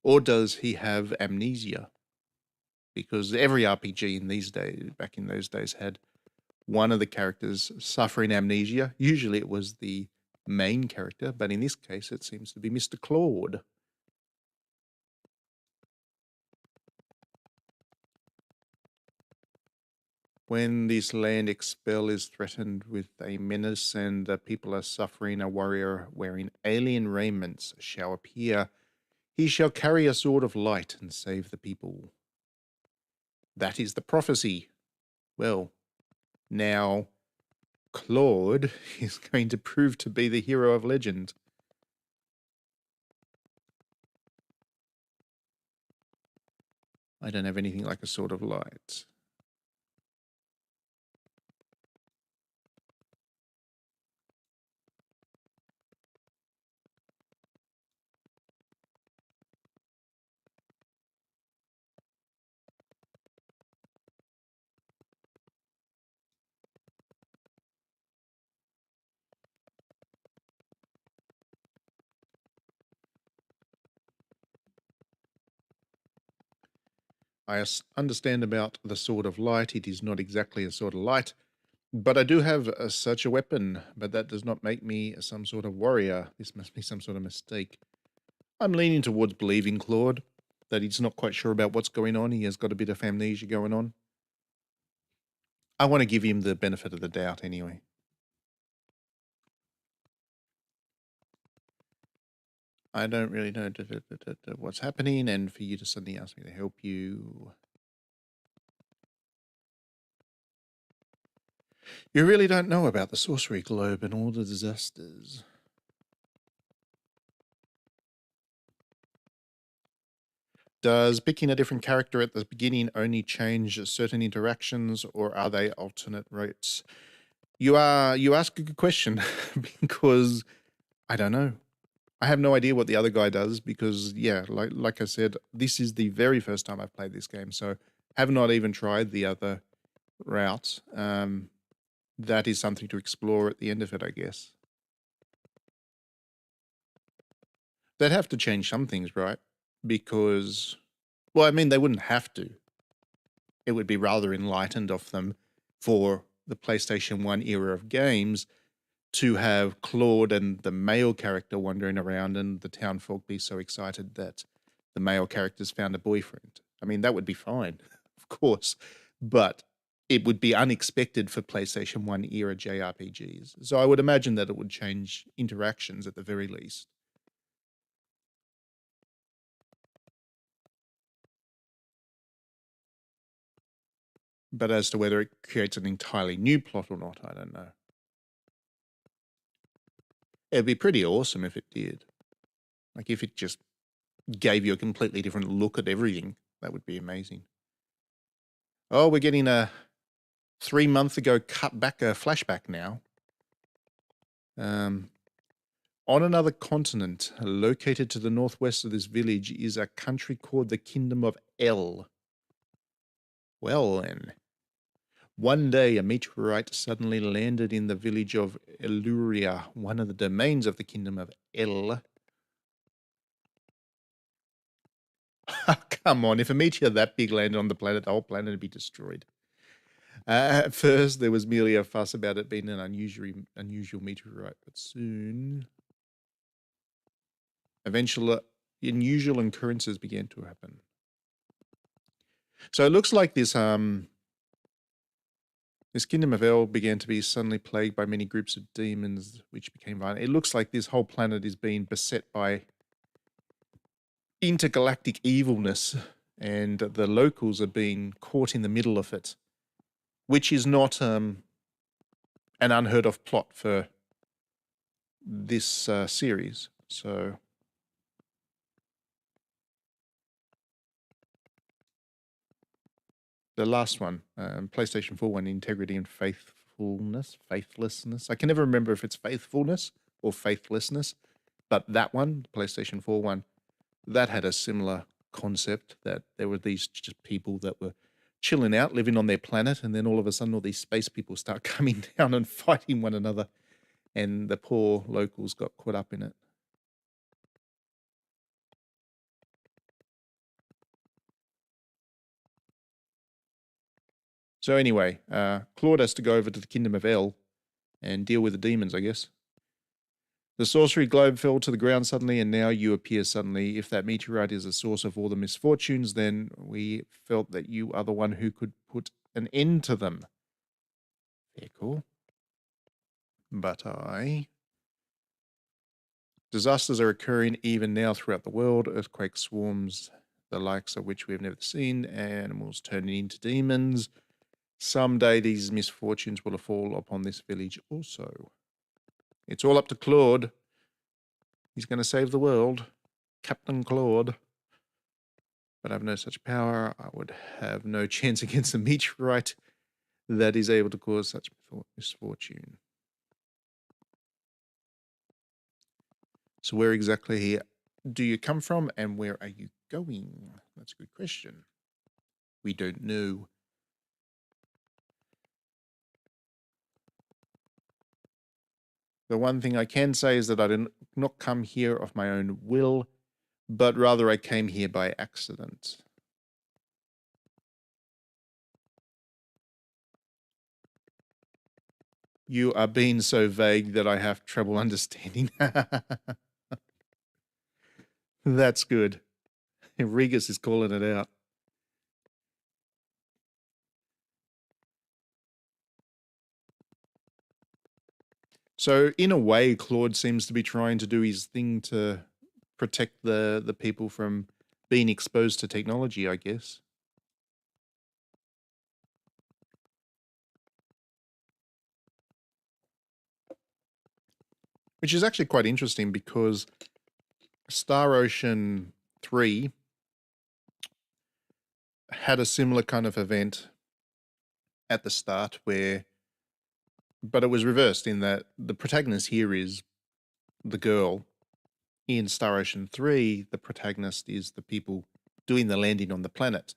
Or does he have amnesia? Because every RPG in these days, back in those days, had one of the characters suffering amnesia. Usually it was the main character, but in this case it seems to be Mr. Claude. When this land expel is threatened with a menace and the people are suffering, a warrior wearing alien raiments shall appear. He shall carry a sword of light and save the people. That is the prophecy. Well, now Claude is going to prove to be the hero of legend. I don't have anything like a sword of light. I understand about the sword of light. It is not exactly a sword of light, but I do have such a weapon, but that does not make me some sort of warrior. This must be some sort of mistake. I'm leaning towards believing Claude, that he's not quite sure about what's going on. He has got a bit of amnesia going on. I want to give him the benefit of the doubt anyway. I don't really know what's happening, and for you to suddenly ask me to help you. You really don't know about the sorcery globe and all the disasters. Does picking a different character at the beginning only change certain interactions, or are they alternate routes? You ask a good question because I don't know. I have no idea what the other guy does because yeah, like I said, this is the very first time I've played this game, so have not even tried the other route. That is something to explore at the end of it, I guess. They'd have to change some things, right? Because, well, I mean, they wouldn't have to. It would be rather enlightened of them for the PlayStation 1 era of games to have Claude and the male character wandering around and the town folk be so excited that the male characters found a boyfriend. I mean, that would be fine, of course, but it would be unexpected for PlayStation 1 era JRPGs. So I would imagine that it would change interactions at the very least. But as to whether it creates an entirely new plot or not, I don't know. It'd be pretty awesome if it did. Like if it just gave you a completely different look at everything, that would be amazing. Oh, we're getting a 3 month ago cut back, a flashback now. Um, on another continent, located to the northwest of this village, is a country called the Kingdom of El. Well then, one day a meteorite suddenly landed in the village of Eluria, one of the domains of the Kingdom of El. Come on, if a meteor that big landed on the planet, the whole planet would be destroyed. At first, there was merely a fuss about it being an unusual meteorite, but soon, eventually, unusual occurrences began to happen. So it looks like this Kingdom of El began to be suddenly plagued by many groups of demons, which became violent. It looks like this whole planet is being beset by intergalactic evilness, and the locals are being caught in the middle of it, which is not an unheard of plot for this series. So the last one, PlayStation 4 one, Integrity and Faith faithlessness. I can never remember if it's faithfulness or faithlessness, but that one, the PlayStation 4 one, that had a similar concept that there were these just people that were chilling out, living on their planet, and then all of a sudden all these space people start coming down and fighting one another, and the poor locals got caught up in it. So anyway, Claude has to go over to the Kingdom of El and deal with the demons, I guess. The sorcery globe fell to the ground suddenly, and now you appear suddenly. If that meteorite is the source of all the misfortunes, then we felt that you are the one who could put an end to them. Very cool. But disasters are occurring even now throughout the world. Earthquake swarms, the likes of which we have never seen. Animals turning into demons. Someday these misfortunes will fall upon this village also. It's all up to Claude. He's going to save the world. Captain Claude. But I have no such power. I would have no chance against a meteorite that is able to cause such misfortune. So where exactly do you come from and where are you going? That's a good question. We don't know. The one thing I can say is that I did not come here of my own will, but rather I came here by accident. You are being so vague that I have trouble understanding. That's good. Regus is calling it out. So in a way, Claude seems to be trying to do his thing to protect the people from being exposed to technology, I guess. Which is actually quite interesting because Star Ocean 3 had a similar kind of event at the start where, but it was reversed in that the protagonist here is the girl. In Star Ocean 3, the protagonist is the people doing the landing on the planet.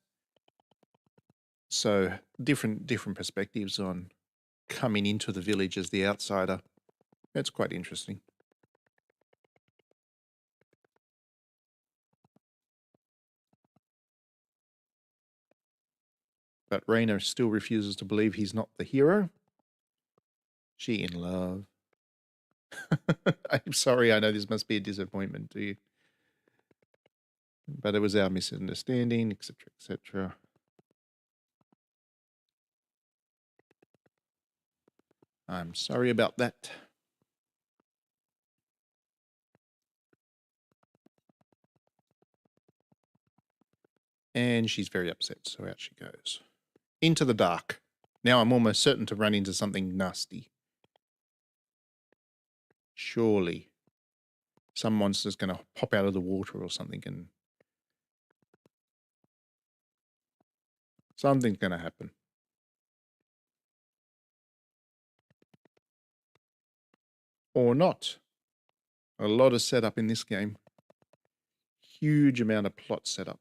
So different perspectives on coming into the village as the outsider. That's quite interesting. But Raina still refuses to believe he's not the hero. She in love. I'm sorry, I know this must be a disappointment to you. But it was our misunderstanding, etc., etc. I'm sorry about that. And she's very upset, so out she goes. Into the dark. Now I'm almost certain to run into something nasty. Surely. Some monster's going to pop out of the water or something and something's going to happen. Or not. A lot of setup in this game. Huge amount of plot setup.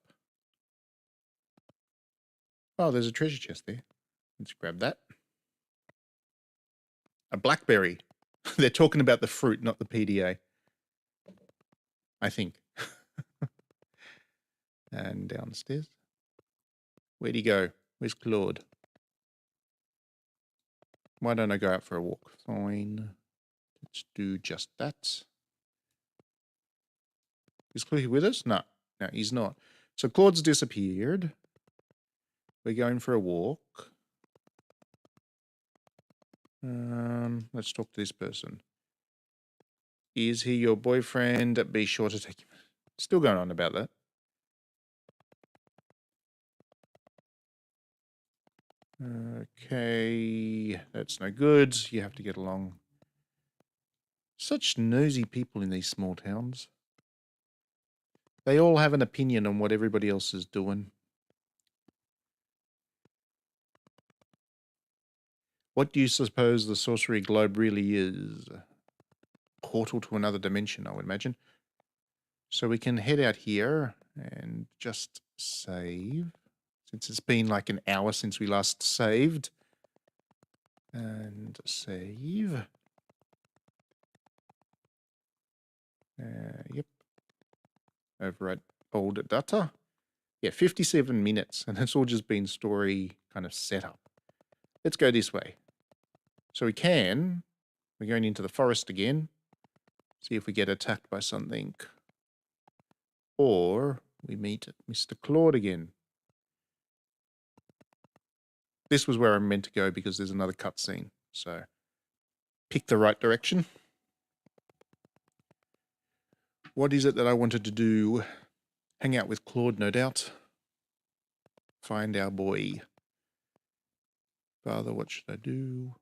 Oh, there's a treasure chest there. Let's grab that. A blackberry. They're talking about the fruit, not the PDA. I think. And downstairs. Where'd he go? Where's Claude? Why don't I go out for a walk? Fine. Let's do just that. Is Claude with us? No. No, he's not. So Claude's disappeared. We're going for a walk. Let's talk to this person. Is he your boyfriend? Be sure to take him. Still going on about that. Okay, that's no good. You have to get along. Such nosy people in these small towns. They all have an opinion on what everybody else is doing. What do you suppose the sorcery globe really is? Portal to another dimension, I would imagine. So we can head out here and just save. Since it's been like an hour since we last saved. And save. Yep. Override old data. Yeah, 57 minutes. And it's all just been story kind of setup. Let's go this way. So we're going into the forest again. See if we get attacked by something. Or we meet Mr. Claude again. This was where I meant to go because there's another cutscene. So pick the right direction. What is it that I wanted to do? Hang out with Claude, no doubt. Find our boy. Father, what should I do?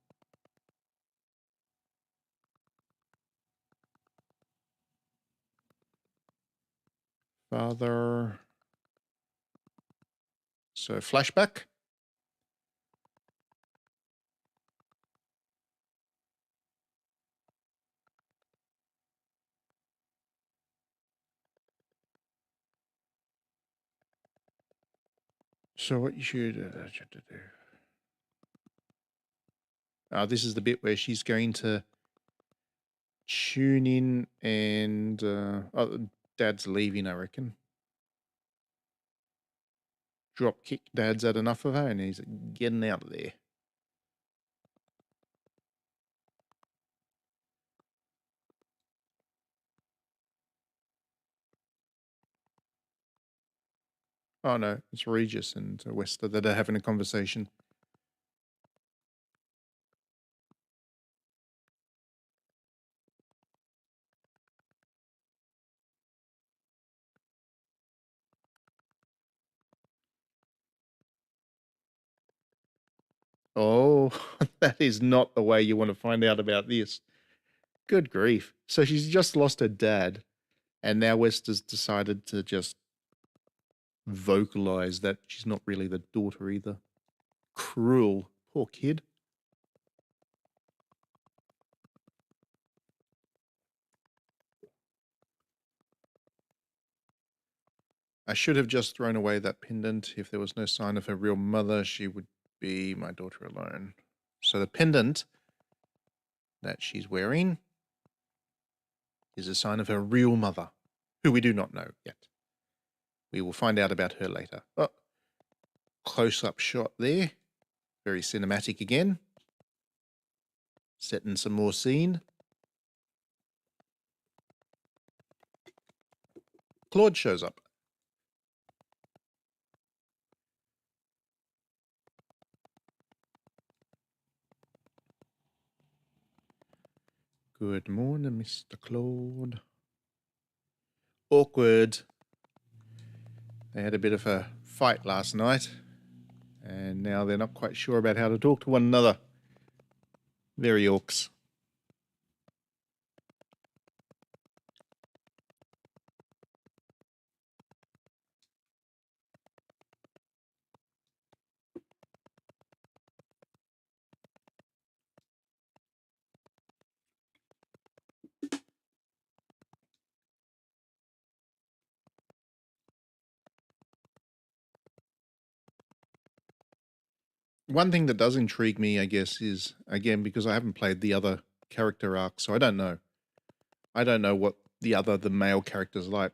Father. So flashback. So what you should do. This is the bit where she's going to tune in and Dad's leaving, I reckon. Drop kick Dad's had enough of her and he's getting out of there. Oh no, it's Regis and Wester that are having a conversation. Oh, that is not the way you want to find out about this. Good grief. So she's just lost her dad, and now Wester's decided to just vocalize that she's not really the daughter either. Cruel. Poor kid. I should have just thrown away that pendant. If there was no sign of her real mother, she would be my daughter alone. So the pendant that she's wearing is a sign of her real mother, who we do not know yet. We will find out about her later. Oh, close-up shot there. Very cinematic again. Setting some more scene. Claude shows up. Good morning, Mr. Claude. Awkward. They had a bit of a fight last night, and now they're not quite sure about how to talk to one another. Very orcs. One thing that does intrigue me, I guess, is, again, because I haven't played the other character arc, so I don't know. I don't know what the male character's like.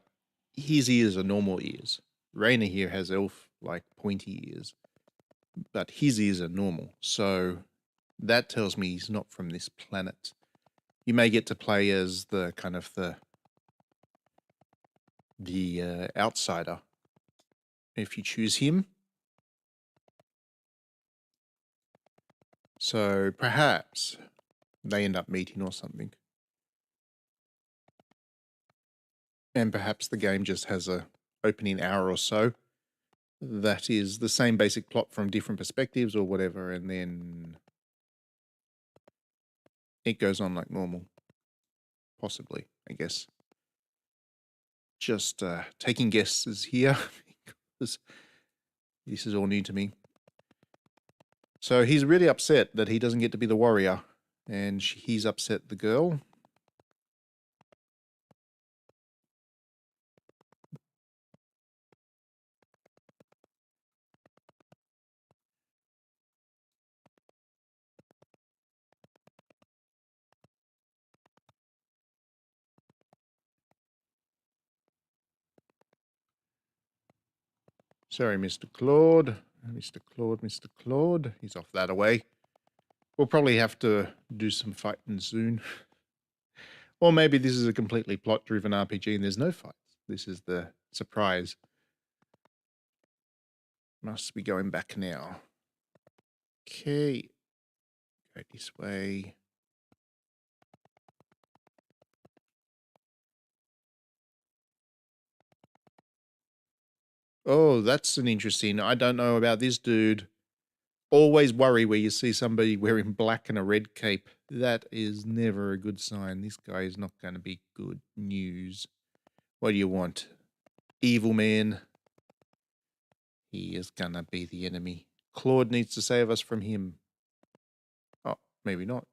His ears are normal ears. Raina here has elf-like pointy ears, but his ears are normal. So that tells me he's not from this planet. You may get to play as the kind of the outsider if you choose him. So perhaps they end up meeting or something. And perhaps the game just has a opening hour or so that is the same basic plot from different perspectives or whatever, and then it goes on like normal. Possibly, I guess. Just taking guesses here because this is all new to me. So he's really upset that he doesn't get to be the warrior, and he's upset the girl. Sorry, Mr. Claude. Mr. Claude, Mr. Claude. He's off that away. We'll probably have to do some fighting soon. Or maybe this is a completely plot-driven RPG and there's no fights. This is the surprise. Must be going back now. Okay. Go this way. Oh, that's an interesting... I don't know about this dude. Always worry where you see somebody wearing black and a red cape. That is never a good sign. This guy is not going to be good news. What do you want? Evil man. He is going to be the enemy. Claude needs to save us from him. Oh, maybe not.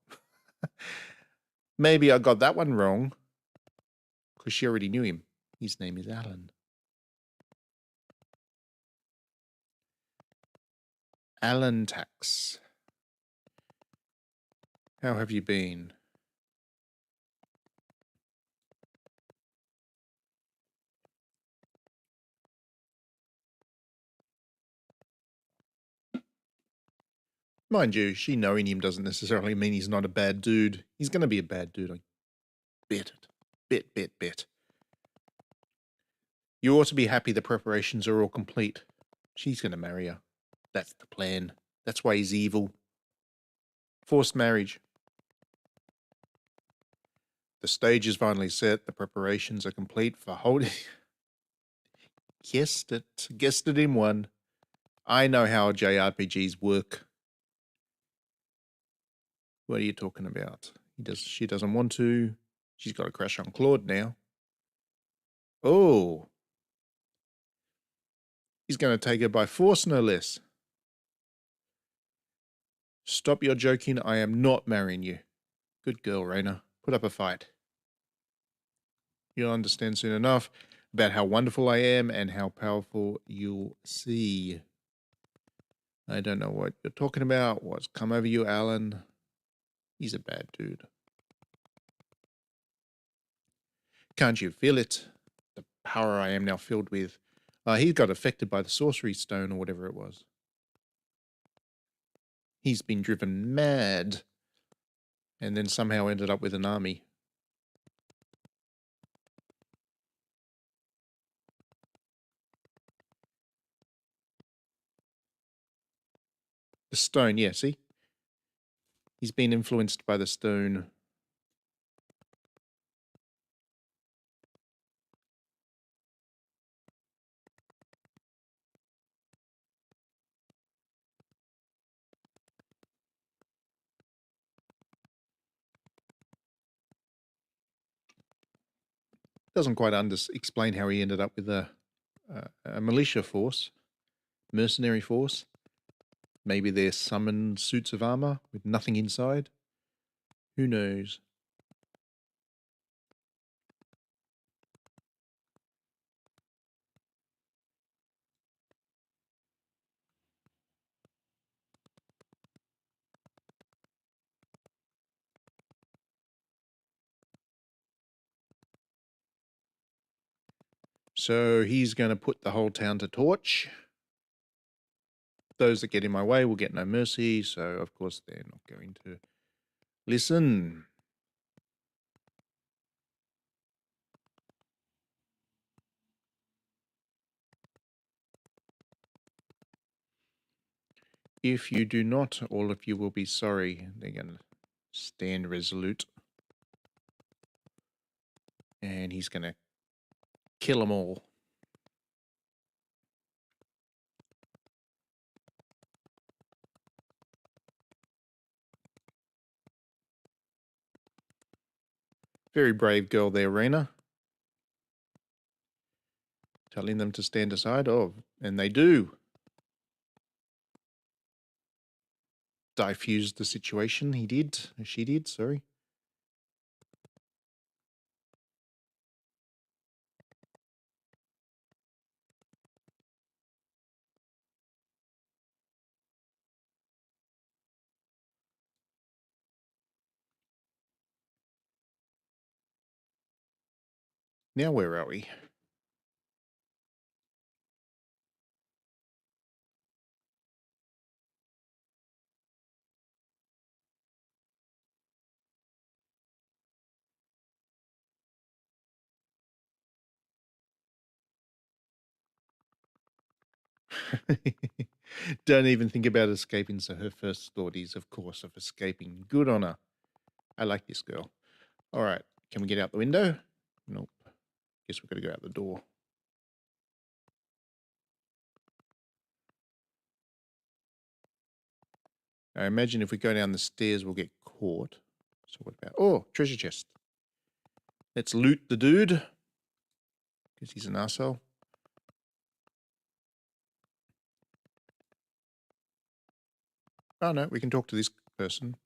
Maybe I got that one wrong. Because she already knew him. His name is Alan. Alan Tax. How have you been? Mind you, she knowing him doesn't necessarily mean he's not a bad dude. He's going to be a bad dude. I bet it. Bet. You ought to be happy the preparations are all complete. She's going to marry her. That's the plan. That's why he's evil. Forced marriage. The stage is finally set. The preparations are complete for holding... Guessed it in one. I know how JRPGs work. What are you talking about? She doesn't want to. She's got a crush on Claude now. Oh. He's going to take her by force, no less. Stop your joking. I am not marrying you. Good girl, Raina. Put up a fight. You'll understand soon enough about how wonderful I am and how powerful you'll see. I don't know what you're talking about. What's come over you, Alan? He's a bad dude. Can't you feel it? The power I am now filled with. He got affected by the sorcery stone or whatever it was. He's been driven mad. And then somehow ended up with an army. The stone, yeah, see? He's been influenced by the stone. Doesn't quite explain how he ended up with a militia force, mercenary force. Maybe they're summoned suits of armor with nothing inside. Who knows? So he's going to put the whole town to torch. Those that get in my way will get no mercy, so of course they're not going to listen. If you do not, all of you will be sorry. They're going to stand resolute. And he's going to kill them all. Very brave girl there, Rena. Telling them to stand aside. Oh, and they do. diffused the situation. He did. She did, sorry. Now where are we? Don't even think about escaping. So her first thought is, of course, of escaping. Good on her. I like this girl. All right. Can we get out the window? Nope. Guess we've got to go out the door. I imagine if we go down the stairs, we'll get caught. So what about... Oh, treasure chest. Let's loot the dude. Because he's an arsehole. Oh, no, we can talk to this person.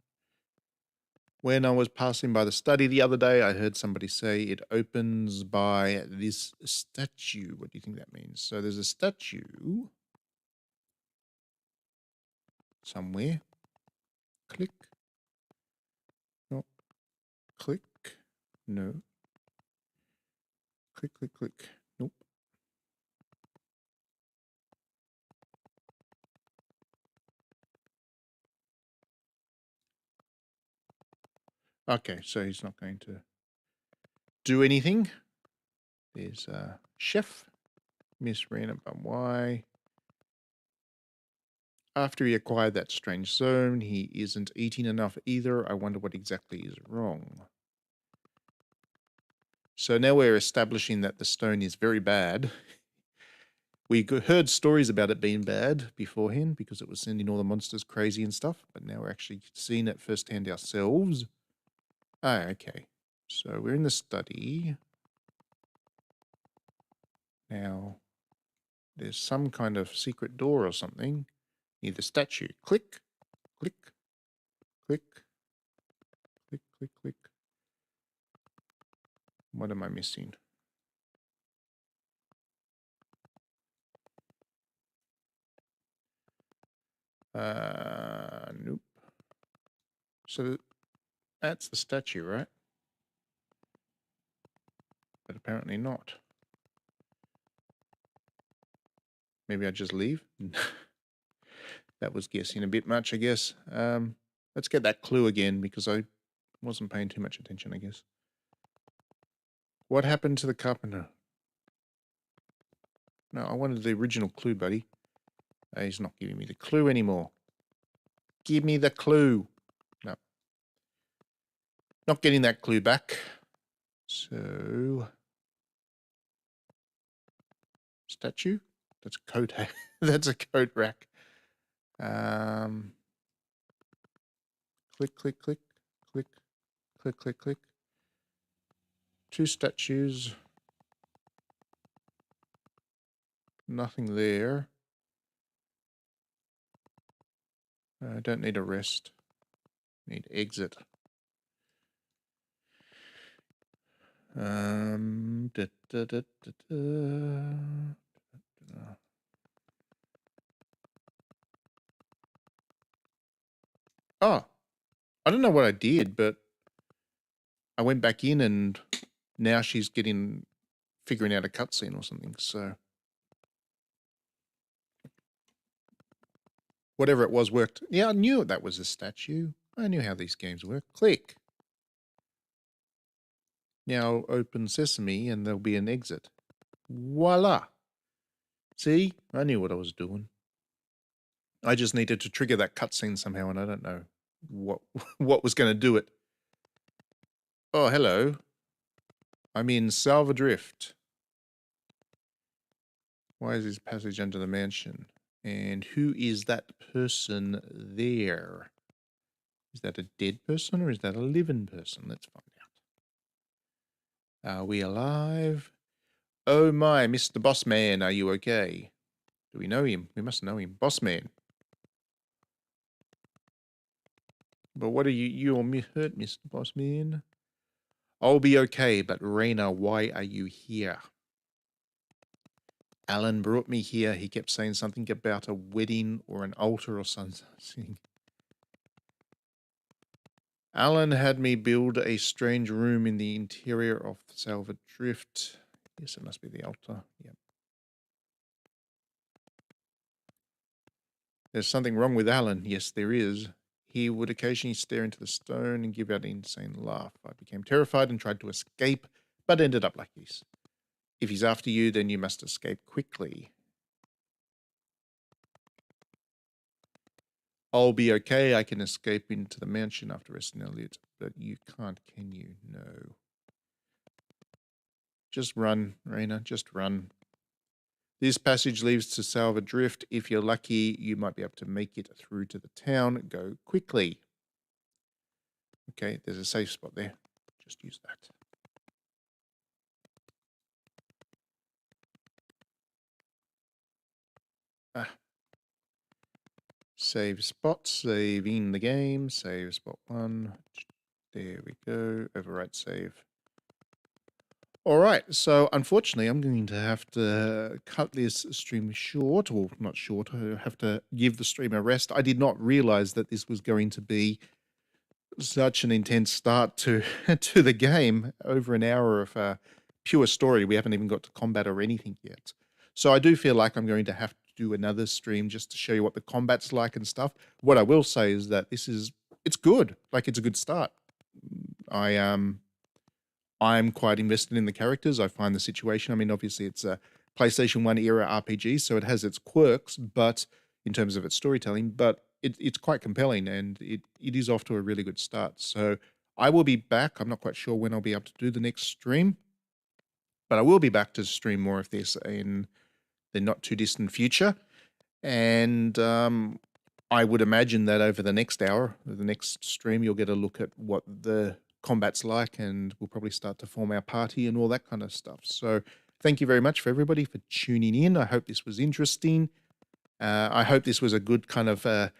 When I was passing by the study the other day, I heard somebody say it opens by this statue. What do you think that means? So there's a statue somewhere. Click. No. Click. No. Click, click, click. Nope. Okay, so he's not going to do anything. There's Chef. Miss Random Y. After he acquired that strange zone, he isn't eating enough either. I wonder what exactly is wrong. So now we're establishing that the stone is very bad. We heard stories about it being bad beforehand because it was sending all the monsters crazy and stuff, but now we're actually seeing it firsthand ourselves. Ah, okay. So we're in the study. Now, there's some kind of secret door or something near the statue. Click, click, click, click, click, click. What am I missing? Nope. So that's the statue, right? But apparently not. Maybe I just leave? That was guessing a bit much, I guess. Let's get that clue again because I wasn't paying too much attention, I guess. What happened to the carpenter? No, I wanted the original clue, buddy. He's not giving me the clue anymore. Give me the clue. No. Not getting that clue back. So... Statue? That's a coat. That's a coat rack. Click, click, click, click, click, click, click. Two statues. Nothing there. I don't need a rest. Need exit. Da, da, da, da, da. Oh, I don't know what I did, but I went back in and now she's figuring out a cutscene or something, so. Whatever it was worked. Yeah, I knew that was a statue. I knew how these games work. Click. Now open Sesame and there'll be an exit. Voila. See? I knew what I was doing. I just needed to trigger that cutscene somehow and I don't know what was going to do it. Oh, hello. I'm in Salvadrift. Why is this passage under the mansion? And who is that person there? Is that a dead person or is that a living person? Let's find out. Are we alive? Oh my, Mr. Bossman, are you okay? Do we know him? We must know him. Bossman. But what are you hurt, Mr. Bossman? I'll be okay, but Raina, why are you here? Alan brought me here. He kept saying something about a wedding or an altar or something. Alan had me build a strange room in the interior of Salva Drift. Yes, it must be the altar. Yep. There's something wrong with Alan. Yes, there is. He would occasionally stare into the stone and give out an insane laugh. I became terrified and tried to escape, but ended up like this. If he's after you, then you must escape quickly. I'll be okay. I can escape into the mansion after resting Elliot, but you can't, can you? No. Just run, Raina. Just run. This passage leads to Salva Drift. If you're lucky, you might be able to make it through to the town. Go quickly. Okay, there's a safe spot there. Just use that. Save spot, saving the game, save spot 1. There we go, overwrite save. All right, so unfortunately I'm going to have to cut this stream short, or not short, I have to give the stream a rest. I did not realize that this was going to be such an intense start to to the game, over an hour of pure story. We haven't even got to combat or anything yet. So I do feel like I'm going to have to do another stream just to show you what the combat's like and stuff. What I will say is that it's good. Like, it's a good start. I'm quite invested in the characters. I find the situation, I mean, obviously it's a PlayStation 1 era RPG, so it has its quirks, but in terms of its storytelling, but it's quite compelling, and it is off to a really good start. So I will be back. I'm not quite sure when I'll be able to do the next stream, but I will be back to stream more of this in the not too distant future. And I would imagine that over the next hour, the next stream, you'll get a look at what the combat's like, and we'll probably start to form our party and all that kind of stuff. So thank you very much for everybody for tuning in. I hope this was interesting. I hope this was a good kind of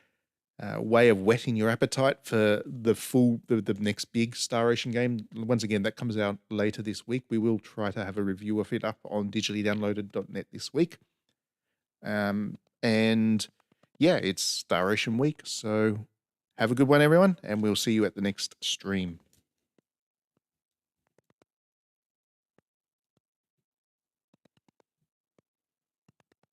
way of whetting your appetite for the next big Star Ocean game. Once again, that comes out later this week. We will try to have a review of it up on digitallydownloaded.net this week. And yeah, it's Star Ocean week. So have a good one, everyone, and we'll see you at the next stream.